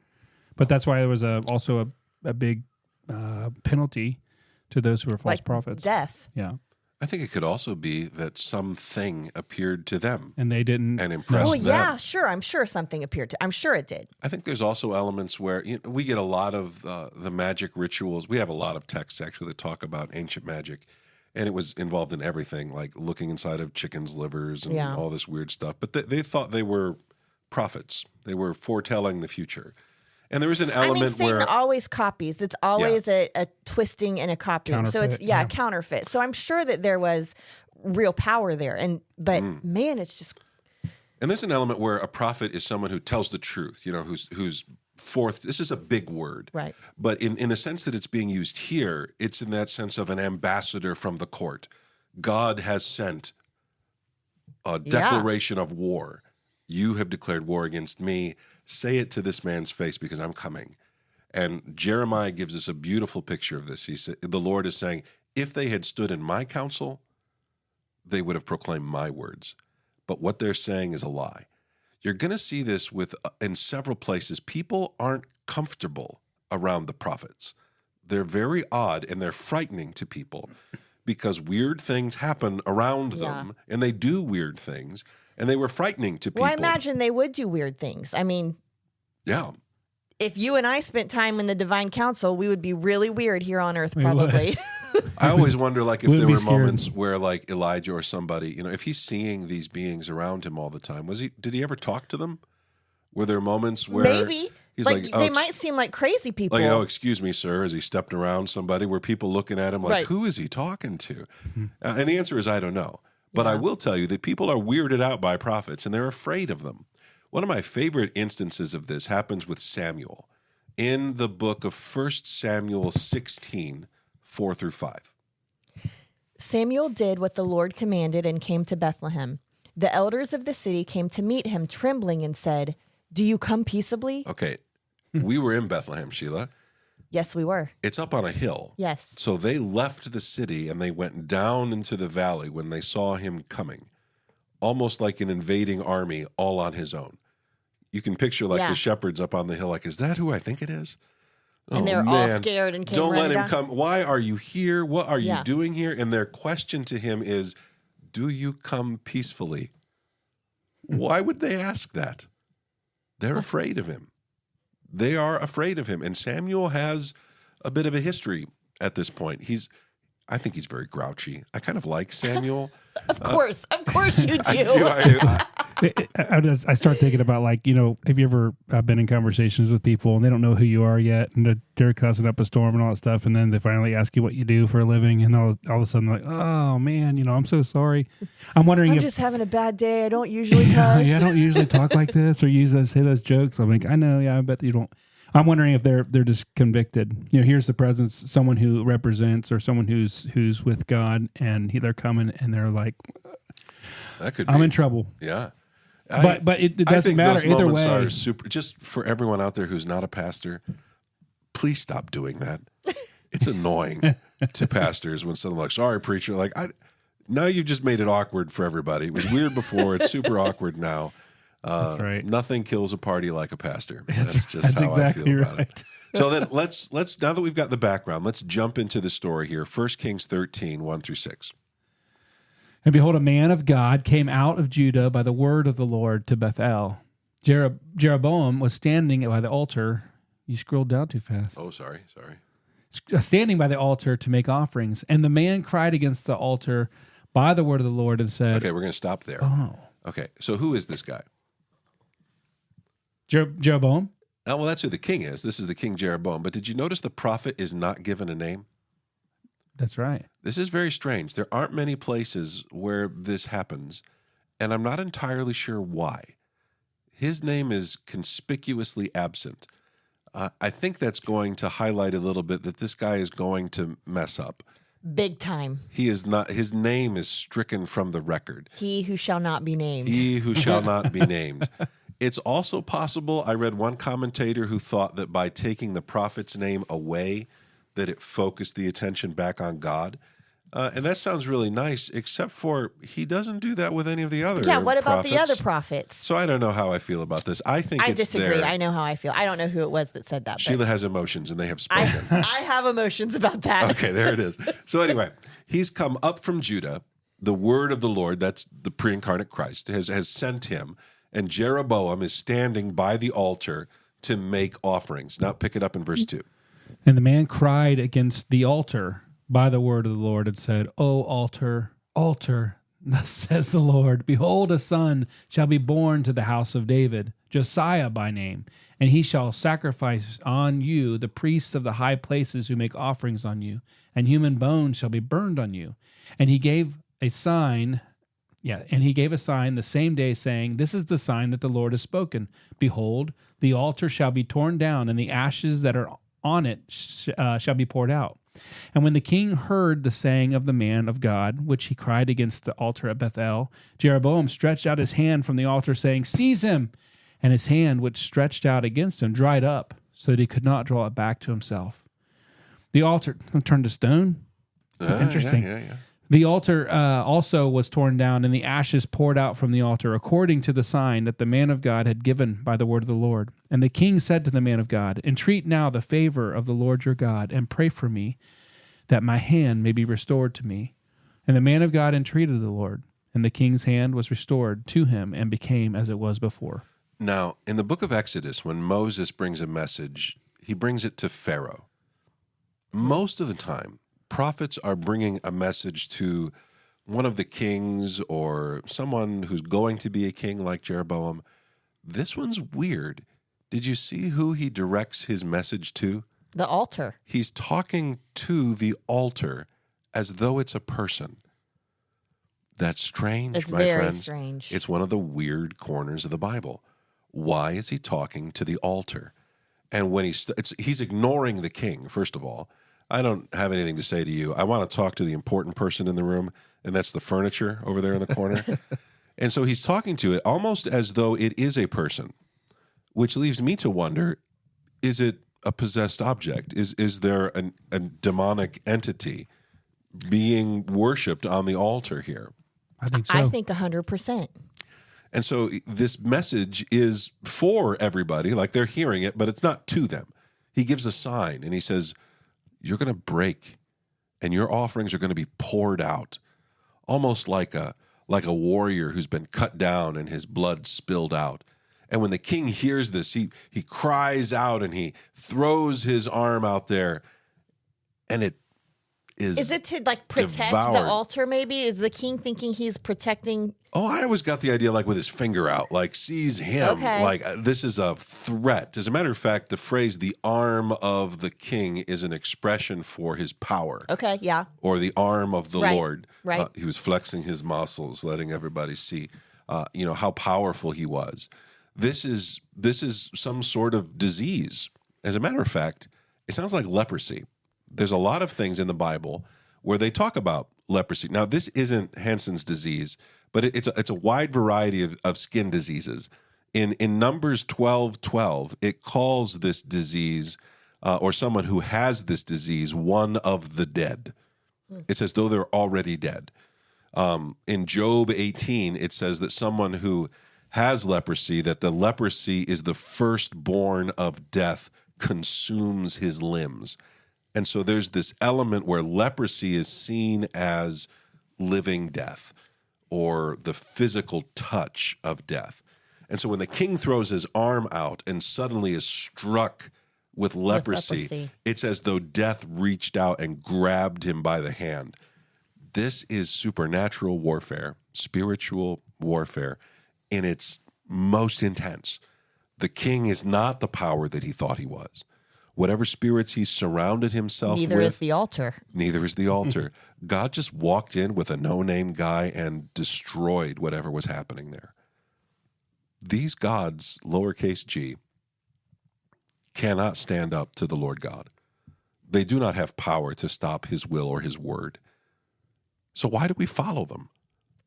But that's why there was also a big penalty to those who were false prophets. Death. Yeah. I think it could also be that something appeared to them. And they didn't. And impressed them. Yeah, sure. I'm sure something appeared to. I'm sure it did. I think there's also elements where we get a lot of the magic rituals. We have a lot of texts actually that talk about ancient magic. And it was involved in everything, like looking inside of chickens' livers and all this weird stuff. But they thought they were prophets. They were foretelling the future. And there is an element Satan where always copies. It's always a twisting and a copying. Counterfeit, So it's counterfeit. So I'm sure that there was real power there. But man, it's just. And there's an element where a prophet is someone who tells the truth. Who's forth. This is a big word, right? But in the sense that it's being used here, it's in that sense of an ambassador from the court. God has sent a declaration of war. You have declared war against me. Say it to this man's face because I'm coming. And Jeremiah gives us a beautiful picture of this. He said, the Lord is saying, if they had stood in my counsel, they would have proclaimed my words. But what they're saying is a lie. You're going to see this in several places. People aren't comfortable around the prophets. They're very odd and they're frightening to people because weird things happen around them and they do weird things. And they were frightening to people. Well, I imagine they would do weird things. I mean, if you and I spent time in the divine council, we would be really weird here on earth, probably. I always wonder, if there were moments where, Elijah or somebody, if he's seeing these beings around him all the time, did he ever talk to them? Were there moments where maybe he's they might seem like crazy people? Excuse me, sir, as he stepped around somebody, were people looking at him who is he talking to? And the answer is, I don't know. But I will tell you that people are weirded out by prophets, and they're afraid of them. One of my favorite instances of this happens with Samuel in the book of 1 Samuel 16, 4-5. Samuel did what the Lord commanded and came to Bethlehem. The elders of the city came to meet him, trembling, and said, "Do you come peaceably?" Okay. We were in Bethlehem, Sheila. Yes, we were. It's up on a hill. Yes. So they left the city and they went down into the valley when they saw him coming, almost like an invading army all on his own. You can picture like the shepherds up on the hill, like, is that who I think it is? And they were all scared and came Don't let running him down. come. Why are you here? What are you doing here? And their question to him is, do you come peacefully? Why would they ask that? They're afraid of him. They are afraid of him. And Samuel has a bit of a history at this point. I think he's very grouchy. I kind of like Samuel. Of course you do. I start thinking about, like, you know, have you ever been in conversations with people and they don't know who you are yet, and they're cussing up a storm and all that stuff, and then they finally ask you what you do for a living, and all of a sudden, like, oh man, you know, I'm so sorry. I'm wondering I'm if just having a bad day. I don't usually cuss. I don't usually talk like this or say those jokes. I'm like, I know, I bet you don't. I'm wondering if they're just convicted. You know, here's the presence, someone who represents or someone who's with God, and they're coming and they're like, that could I'm in trouble. Yeah. But it doesn't matter those either moments way. are super. Just for everyone out there who's not a pastor, please stop doing that. It's annoying to pastors when someone's like, "Sorry, preacher." Like, now you've just made it awkward for everybody. It was weird before. It's super awkward now. That's right. Nothing kills a party like a pastor. That's just That's how exactly I feel about right. it. So then let's now that we've got the background, let's jump into the story here. 1 Kings 13, 1-6. And behold, a man of God came out of Judah by the word of the Lord to Bethel. Jeroboam was standing by the altar. You scrolled down too fast. Oh, sorry. Standing by the altar to make offerings. And the man cried against the altar by the word of the Lord and said, Okay, we're going to stop there. Oh. Okay, so who is this guy? Jeroboam? Oh, well, that's who the king is. This is the king Jeroboam. But did you notice the prophet is not given a name? That's right. This is very strange. There aren't many places where this happens, and I'm not entirely sure why. His name is conspicuously absent. I think that's going to highlight a little bit that this guy is going to mess up. Big time. He is not. His name is stricken from the record. He who shall not be named. He who shall not be named. It's also possible, I read one commentator who thought that by taking the prophet's name away, that it focused the attention back on God. And that sounds really nice, except for he doesn't do that with any of the other what about the prophets. other prophets? So I don't know how I feel about this. I think I it's disagree. there. I know how I feel. I don't know who it was that said that. But Sheila has emotions, and they have spoken. I have emotions about that. Okay, there it is. So anyway, he's come up from Judah. The word of the Lord, that's the pre-incarnate Christ, has sent him. And Jeroboam is standing by the altar to make offerings. Now pick it up in verse 2. And the man cried against the altar by the word of the Lord and said, O altar, altar, thus says the Lord, behold, a son shall be born to the house of David, Josiah by name, and he shall sacrifice on you the priests of the high places who make offerings on you, and human bones shall be burned on you. And he gave a sign the same day, saying, This is the sign that the Lord has spoken. Behold, the altar shall be torn down, and the ashes that are on it shall be poured out. And when the king heard the saying of the man of God, which he cried against the altar at Bethel, Jeroboam stretched out his hand from the altar, saying, Seize him! And his hand, which stretched out against him, dried up, so that he could not draw it back to himself. The altar turned to stone. Interesting. Yeah. The altar also was torn down, and the ashes poured out from the altar, according to the sign that the man of God had given by the word of the Lord. And the king said to the man of God, Entreat now the favor of the Lord your God, and pray for me, that my hand may be restored to me. And the man of God entreated the Lord, and the king's hand was restored to him, and became as it was before. Now, in the book of Exodus, when Moses brings a message, he brings it to Pharaoh. Most of the time, prophets are bringing a message to one of the kings or someone who's going to be a king like Jeroboam. This one's weird. Did you see who he directs his message to? The altar. He's talking to the altar as though it's a person. That's strange, It's my very friends. strange. It's one of the weird corners of the Bible. Why is he talking to the altar? And when he's ignoring the king, first of all. I don't have anything to say to you. I want to talk to the important person in the room, and that's the furniture over there in the corner. And so he's talking to it almost as though it is a person, which leaves me to wonder, is it a possessed object? Is there a demonic entity being worshipped on the altar here? I think so. I think 100%. And so this message is for everybody, like they're hearing it, but it's not to them. He gives a sign and he says, you're going to break and your offerings are going to be poured out, almost like a warrior who's been cut down and his blood spilled out. And when the king hears this, he cries out and he throws his arm out there, and it is it to like protect devoured. the altar maybe? Is the king thinking he's protecting? Oh, I always got the idea like with his finger out, like seize him. Okay. Like this is a threat. As a matter of fact, the phrase the arm of the king is an expression for his power. Okay, yeah. Or the arm of the Right, Lord. right. He was flexing his muscles, letting everybody see how powerful he was. This is some sort of disease. As a matter of fact, it sounds like leprosy. There's a lot of things in the Bible where they talk about leprosy. Now, this isn't Hansen's disease, but it's a wide variety of skin diseases. In Numbers 12:12, it calls this disease or someone who has this disease one of the dead. It's as though they're already dead. In Job 18, it says that someone who has leprosy, that the leprosy is the firstborn of death, consumes his limbs. And so there's this element where leprosy is seen as living death or the physical touch of death. And so when the king throws his arm out and suddenly is struck with leprosy, it's as though death reached out and grabbed him by the hand. This is supernatural warfare, spiritual warfare, in its most intense. The king is not the power that he thought he was. Whatever spirits he surrounded himself with. Neither is the altar. Neither is the altar. God just walked in with a no-name guy and destroyed whatever was happening there. These gods, lowercase g, cannot stand up to the Lord God. They do not have power to stop his will or his word. So why do we follow them?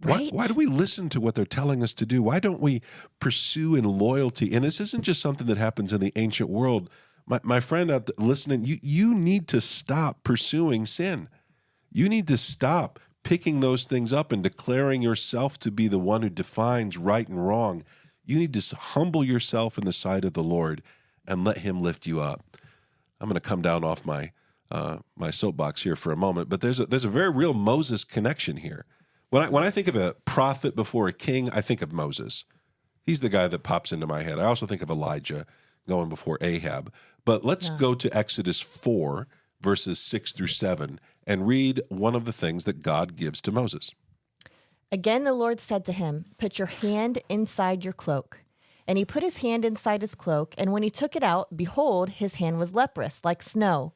Right. Why do we listen to what they're telling us to do? Why don't we pursue in loyalty? And this isn't just something that happens in the ancient world. My friend out there listening, you need to stop pursuing sin. You need to stop picking those things up and declaring yourself to be the one who defines right and wrong. You need to humble yourself in the sight of the Lord and let him lift you up. I'm going to come down off my soapbox here for a moment, but there's a very real Moses connection here. When I think of a prophet before a king, I think of Moses. He's the guy that pops into my head. I also think of Elijah going before Ahab. But let's go to Exodus 4, verses 6 through 7, and read one of the things that God gives to Moses. Again, the Lord said to him, "Put your hand inside your cloak." And he put his hand inside his cloak, and when he took it out, behold, his hand was leprous, like snow.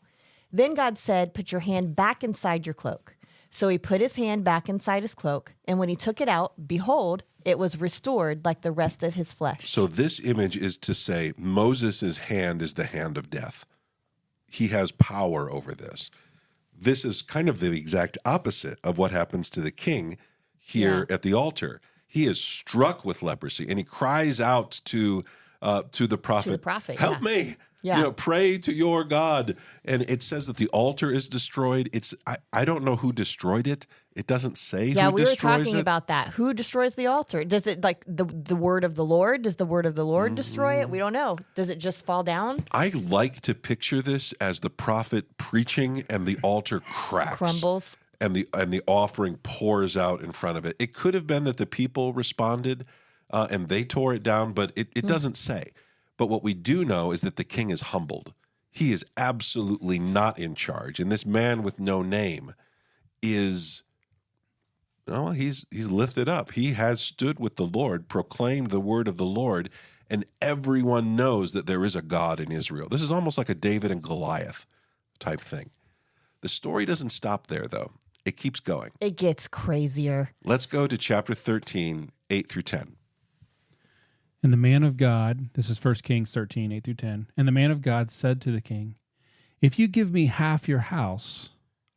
Then God said, "Put your hand back inside your cloak." So he put his hand back inside his cloak, and when he took it out, behold, it was restored like the rest of his flesh. So this image is to say Moses' hand is the hand of death. He has power over this. This is kind of the exact opposite of what happens to the king here at the altar. He is struck with leprosy, and he cries out to the prophet, "Help me! Yeah. Pray to your God." And it says that the altar is destroyed. I don't know who destroyed it. It doesn't say who destroys it. Yeah, we were talking about that. Who destroys the altar? Does it like the word of the Lord? Does the word of the Lord destroy it? We don't know. Does it just fall down? I like to picture this as the prophet preaching and the altar cracks. Crumbles. And the offering pours out in front of it. It could have been that the people responded and they tore it down, but it doesn't say. But what we do know is that the king is humbled. He is absolutely not in charge. And this man with no name is, he's lifted up. He has stood with the Lord, proclaimed the word of the Lord, and everyone knows that there is a God in Israel. This is almost like a David and Goliath type thing. The story doesn't stop there, though. It keeps going. It gets crazier. Let's go to chapter 13, 8 through 10. And the man of God, this is 1 Kings 13, 8 through 10. And the man of God said to the king, "If you give me half your house,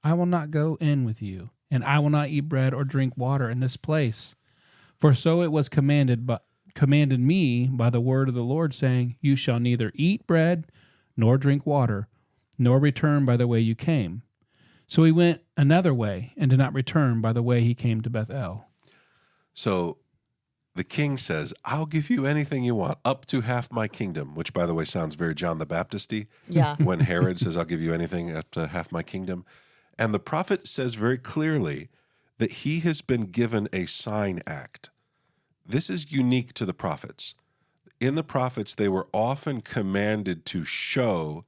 I will not go in with you, and I will not eat bread or drink water in this place. For so it was commanded me by the word of the Lord, saying, You shall neither eat bread nor drink water, nor return by the way you came. So he went another way and did not return by the way he came to Bethel. So the king says, I'll give you anything you want, up to half my kingdom, which, by the way, sounds very John the Baptist-y. Yeah. When Herod says, I'll give you anything up to half my kingdom. And the prophet says very clearly that he has been given a sign act. This is unique to the prophets. In the prophets, they were often commanded to show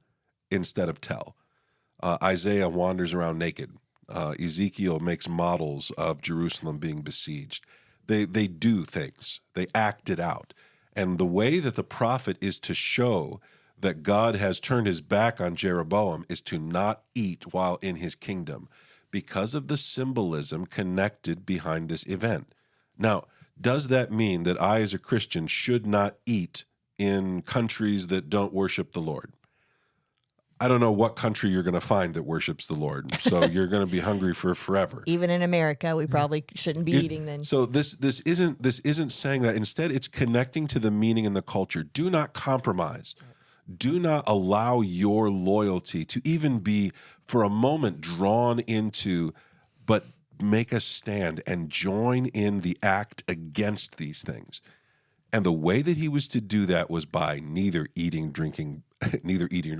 instead of tell. Isaiah wanders around naked. Ezekiel makes models of Jerusalem being besieged. They do things. They act it out. And the way that the prophet is to show that God has turned his back on Jeroboam is to not eat while in his kingdom because of the symbolism connected behind this event. Now, does that mean that I, as a Christian, should not eat in countries that don't worship the Lord? I don't know what country you're going to find that worships the Lord, so you're going to be hungry for forever. Even in America, we probably shouldn't be eating then. So this isn't saying that. Instead, it's connecting to the meaning and the culture. Do not compromise. Do not allow your loyalty to even be for a moment drawn into, but make a stand and join in the act against these things. And the way that he was to do that was by neither eating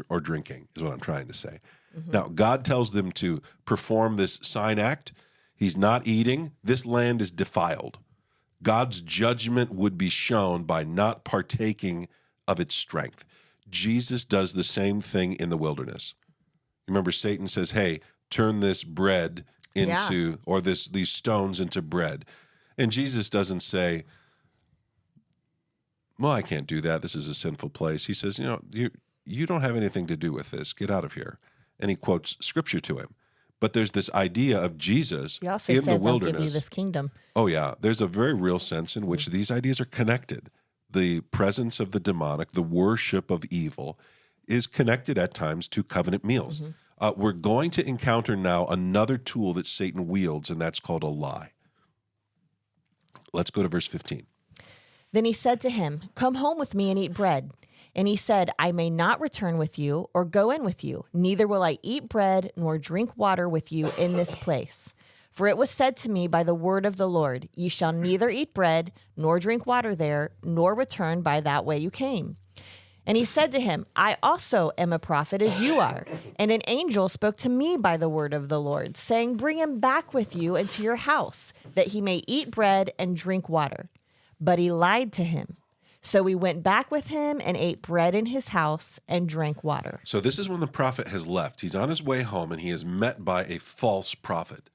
or drinking is what I'm trying to say. Mm-hmm. Now, God tells them to perform this sign act. He's not eating. This land is defiled. God's judgment would be shown by not partaking of its strength. Jesus does the same thing in the wilderness. Remember, Satan says, hey, turn this bread into, or these stones into bread. And Jesus doesn't say, well, I can't do that. This is a sinful place. He says, you don't have anything to do with this. Get out of here. And he quotes scripture to him. But there's this idea of Jesus He also in says, the wilderness. I'll give you this kingdom. Oh, yeah. There's a very real sense in which these ideas are connected. The presence of the demonic, the worship of evil, is connected at times to covenant meals. Mm-hmm. We're going to encounter now another tool that Satan wields, and that's called a lie. Let's go to verse 15. Then he said to him, Come home with me and eat bread. And he said, I may not return with you or go in with you, neither will I eat bread nor drink water with you in this place. For it was said to me by the word of the Lord, Ye shall neither eat bread nor drink water there, nor return by that way you came. And he said to him, I also am a prophet as you are. And an angel spoke to me by the word of the Lord, saying, Bring him back with you into your house, that he may eat bread and drink water. But he lied to him. So we went back with him and ate bread in his house and drank water. So this is when the prophet has left. He's on his way home, and he is met by a false prophet.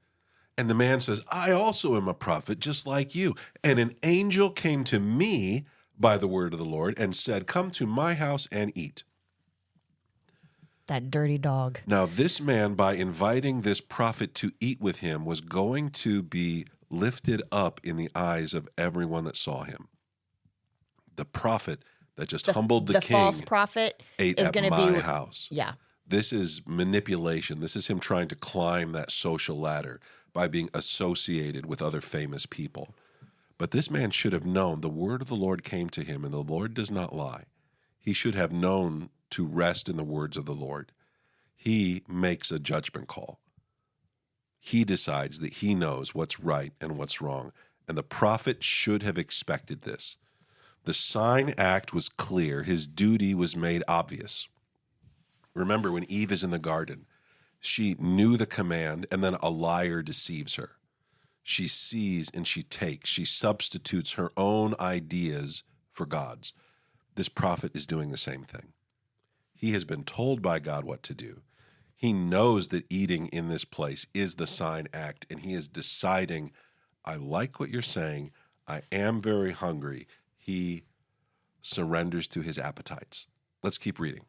And the man says, I also am a prophet, just like you. And an angel came to me by the word of the Lord and said, Come to my house and eat. That dirty dog. Now, this man, by inviting this prophet to eat with him, was going to be lifted up in the eyes of everyone that saw him. The prophet that just humbled the king, false prophet, ate is at going to my be house. Yeah. This is manipulation. This is him trying to climb that social ladder by being associated with other famous people. But this man should have known the word of the Lord came to him, and the Lord does not lie. He should have known to rest in the words of the Lord. He makes a judgment call. He decides that he knows what's right and what's wrong. And the prophet should have expected this. The sign act was clear. His duty was made obvious. Remember when Eve is in the garden, she knew the command, and then a liar deceives her. She sees and she takes. She substitutes her own ideas for God's. This prophet is doing the same thing. He has been told by God what to do. He knows that eating in this place is the sign act, and he is deciding, I like what you're saying. I am very hungry. He surrenders to his appetites. Let's keep reading.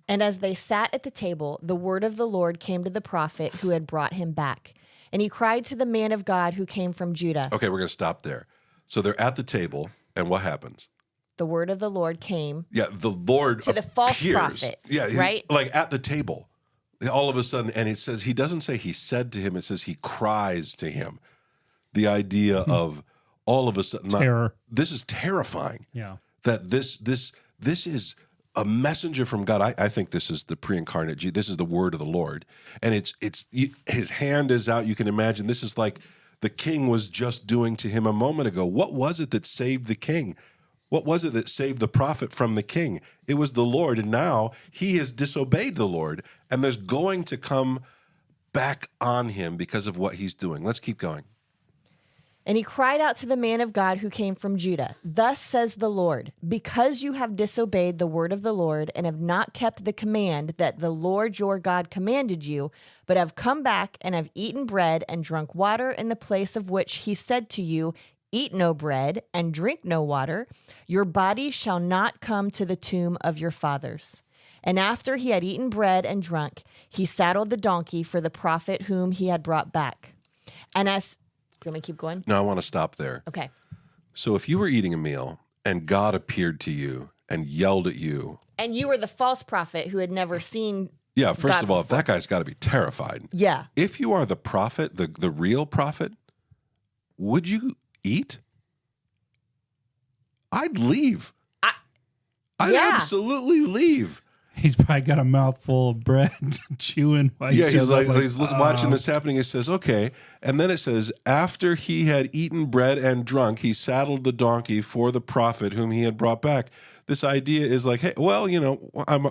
And as they sat at the table, the word of the Lord came to the prophet who had brought him back. And he cried to the man of God who came from Judah. Okay, we're going to stop there. So they're at the table, and what happens? The word of the Lord came. Yeah, the Lord to the false appears. prophet. Yeah, right? Like at the table. All of a sudden, and it says, he doesn't say he said to him, it says he cries to him. The idea of all of a sudden, Terror. This is terrifying. Yeah. That this is a messenger from God. I think this is the pre-incarnate. This is the word of the Lord, and his hand is out. You can imagine this is like the king was just doing to him a moment ago. What was it that saved the king? What was it that saved the prophet from the king? It was the Lord, and now he has disobeyed the Lord, and there's going to come back on him because of what he's doing. Let's keep going. And he cried out to the man of God who came from Judah. Thus says the Lord, because you have disobeyed the word of the Lord and have not kept the command that the Lord your God commanded you, but have come back and have eaten bread and drunk water in the place of which he said to you, eat no bread and drink no water, your body shall not come to the tomb of your fathers. And after he had eaten bread and drunk, he saddled the donkey for the prophet whom he had brought back. And as... Do you want me to keep going? No, I want to stop there. Okay. So if you were eating a meal and God appeared to you and yelled at you. And you were the false prophet who had never seen Yeah, first God of all, before. if that guy's got to be terrified. Yeah. If you are the prophet, the real prophet, would you eat? I'd leave. I'd yeah. absolutely leave. He's probably got a mouthful of bread chewing. While Yeah, he's shows up watching this happening. It says, okay. And then it says, after he had eaten bread and drunk, he saddled the donkey for the prophet whom he had brought back. This idea is like, hey, well,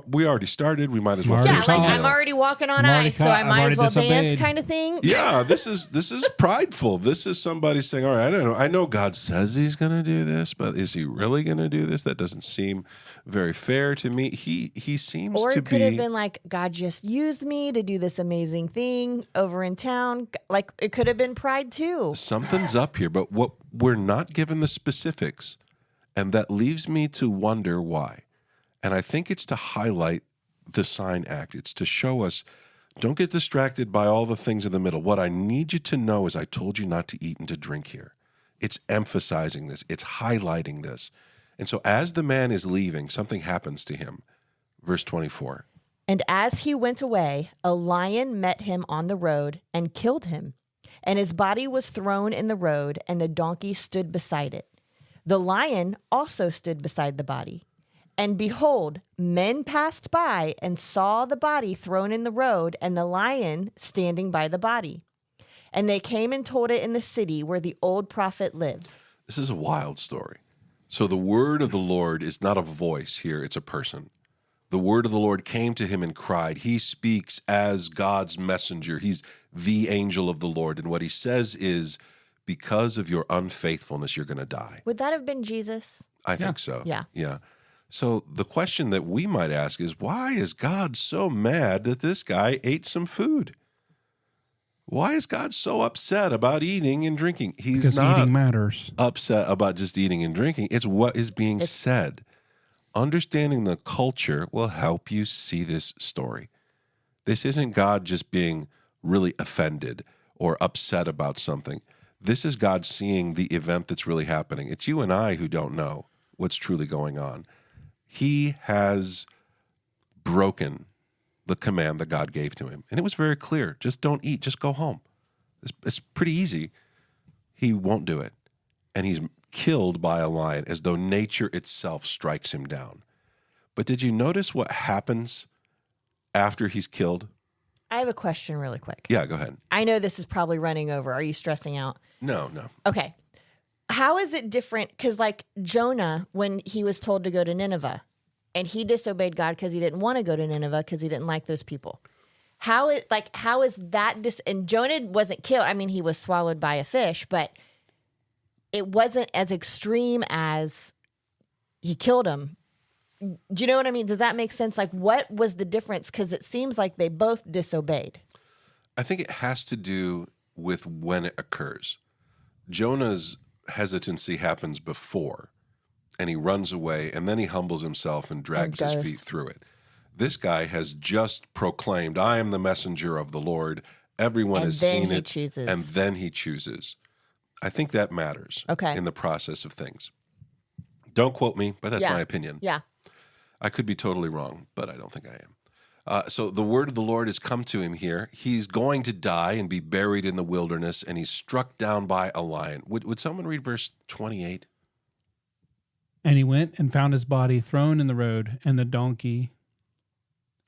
we already started. We might as well. Yeah, finish like the I'm meal. already walking on I'm already ice, so caught. I I've might as already well dance disobeyed. kind of thing. Yeah, this is prideful. This is somebody saying, all right, I don't know. I know God says he's going to do this, but is he really going to do this? That doesn't seem very fair to me. He seems Or to it could have be. been like, God just used me to do this amazing thing over in town. Like it could have been pride too. Something's up here, but what we're not given the specifics, and that leaves me to wonder why. And I think it's to highlight the sign act. It's to show us, don't get distracted by all the things in the middle. What I need you to know is I told you not to eat and to drink here. It's emphasizing this. It's highlighting this. And so as the man is leaving, something happens to him. Verse 24. And as he went away, a lion met him on the road and killed him. And his body was thrown in the road, and the donkey stood beside it. The lion also stood beside the body. And behold, men passed by and saw the body thrown in the road and the lion standing by the body. And they came and told it in the city where the old prophet lived. This is a wild story. So the word of the Lord is not a voice here, it's a person. The word of the Lord came to him and cried. He speaks as God's messenger. He's the angel of the Lord. And what he says is, because of your unfaithfulness, you're going to die. Would that have been Jesus? I think so. Yeah. Yeah. So the question that we might ask is, why is God so mad that this guy ate some food? Why is God so upset about eating and drinking? He's because not eating matters. upset about just eating and drinking. It's what is being said. Understanding the culture will help you see this story. This isn't God just being really offended or upset about something. This is God seeing the event that's really happening. It's you and I who don't know what's truly going on. He has broken the command that God gave to him. And it was very clear. Just don't eat. Just go home. It's pretty easy. He won't do it. And he's killed by a lion as though nature itself strikes him down. But did you notice what happens after he's killed? I have a question really quick. Yeah, go ahead. I know this is probably running over. Are you stressing out? No. Okay. How is it different? Because like Jonah, when he was told to go to Nineveh, and he disobeyed God because he didn't want to go to Nineveh because he didn't like those people. How is that? And Jonah wasn't killed. I mean, he was swallowed by a fish, but it wasn't as extreme as he killed him. Do you know what I mean? Does that make sense? Like, what was the difference? Because it seems like they both disobeyed. I think it has to do with when it occurs. Jonah's hesitancy happens before, and he runs away, and then he humbles himself and drags his feet through it. This guy has just proclaimed, I am the messenger of the Lord. Everyone has seen it. Chooses. And then he chooses. I think that matters in the process of things. Don't quote me, but that's my opinion. Yeah. I could be totally wrong, but I don't think I So the word of the Lord has come to him here. He's going to die and be buried in the wilderness, and he's struck down by a lion. Would someone read verse 28? And he went and found his body thrown in the road, and the donkey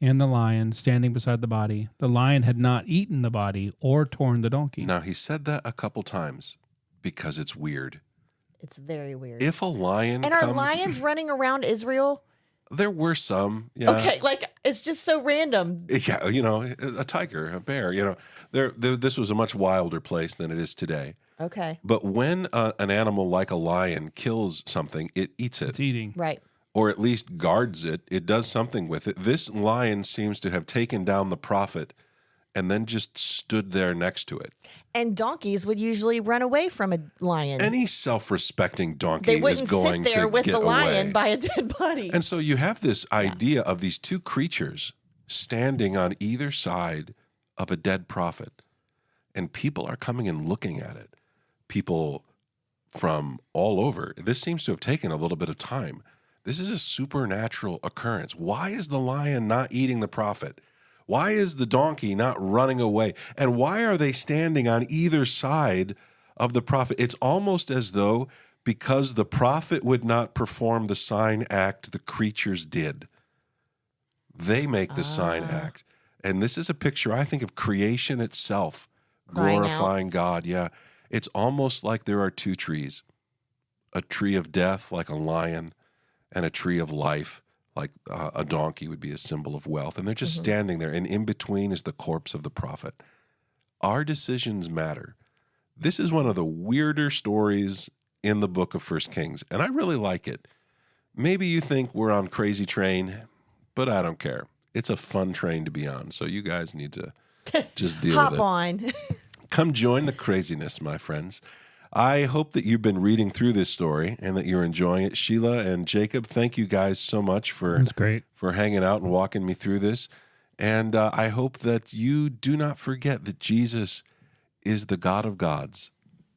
and the lion standing beside the body. The lion had not eaten the body or torn the donkey. Now, he said that a couple times because it's weird. It's very weird. If a lion and are lions running around Israel? There were some, yeah. Okay, like it's just so random. Yeah, you know, a tiger, a bear, you know. This was a much wilder place than it is today. Okay. But when an animal like a lion kills something, it eats it. It's eating. Right. Or at least guards it. It does something with it. This lion seems to have taken down the prophet and then just stood there next to it. And donkeys would usually run away from a lion. Any self-respecting donkey They is wouldn't going sit there to with get the lion away. by a dead body. And so you have this idea of these two creatures standing on either side of a dead prophet. And people are coming and looking at it. People from all over. This seems to have taken a little bit of time. This is a supernatural occurrence. Why is the lion not eating the prophet? Why is the donkey not running away? And why are they standing on either side of the prophet? It's almost as though because the prophet would not perform the sign act the creatures did. They make the sign act. And this is a picture, I think, of creation itself, Crying glorifying God. Yeah. It's almost like there are two trees, a tree of death like a lion and a tree of life like a donkey would be a symbol of wealth. And they're just standing there, and in between is the corpse of the prophet. Our decisions matter. This is one of the weirder stories in the book of 1 Kings, and I really like it. Maybe you think we're on crazy train, but I don't care. It's a fun train to be on, so you guys need to just deal with it. Hop on. Come join the craziness, my friends. I hope that you've been reading through this story and that you're enjoying it. Sheila and Jacob, thank you guys so much for hanging out and walking me through this. And I hope that you do not forget that Jesus is the God of gods,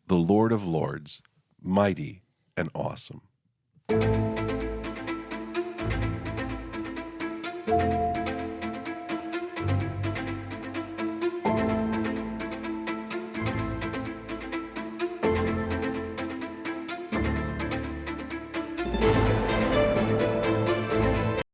the Lord of lords, mighty and awesome.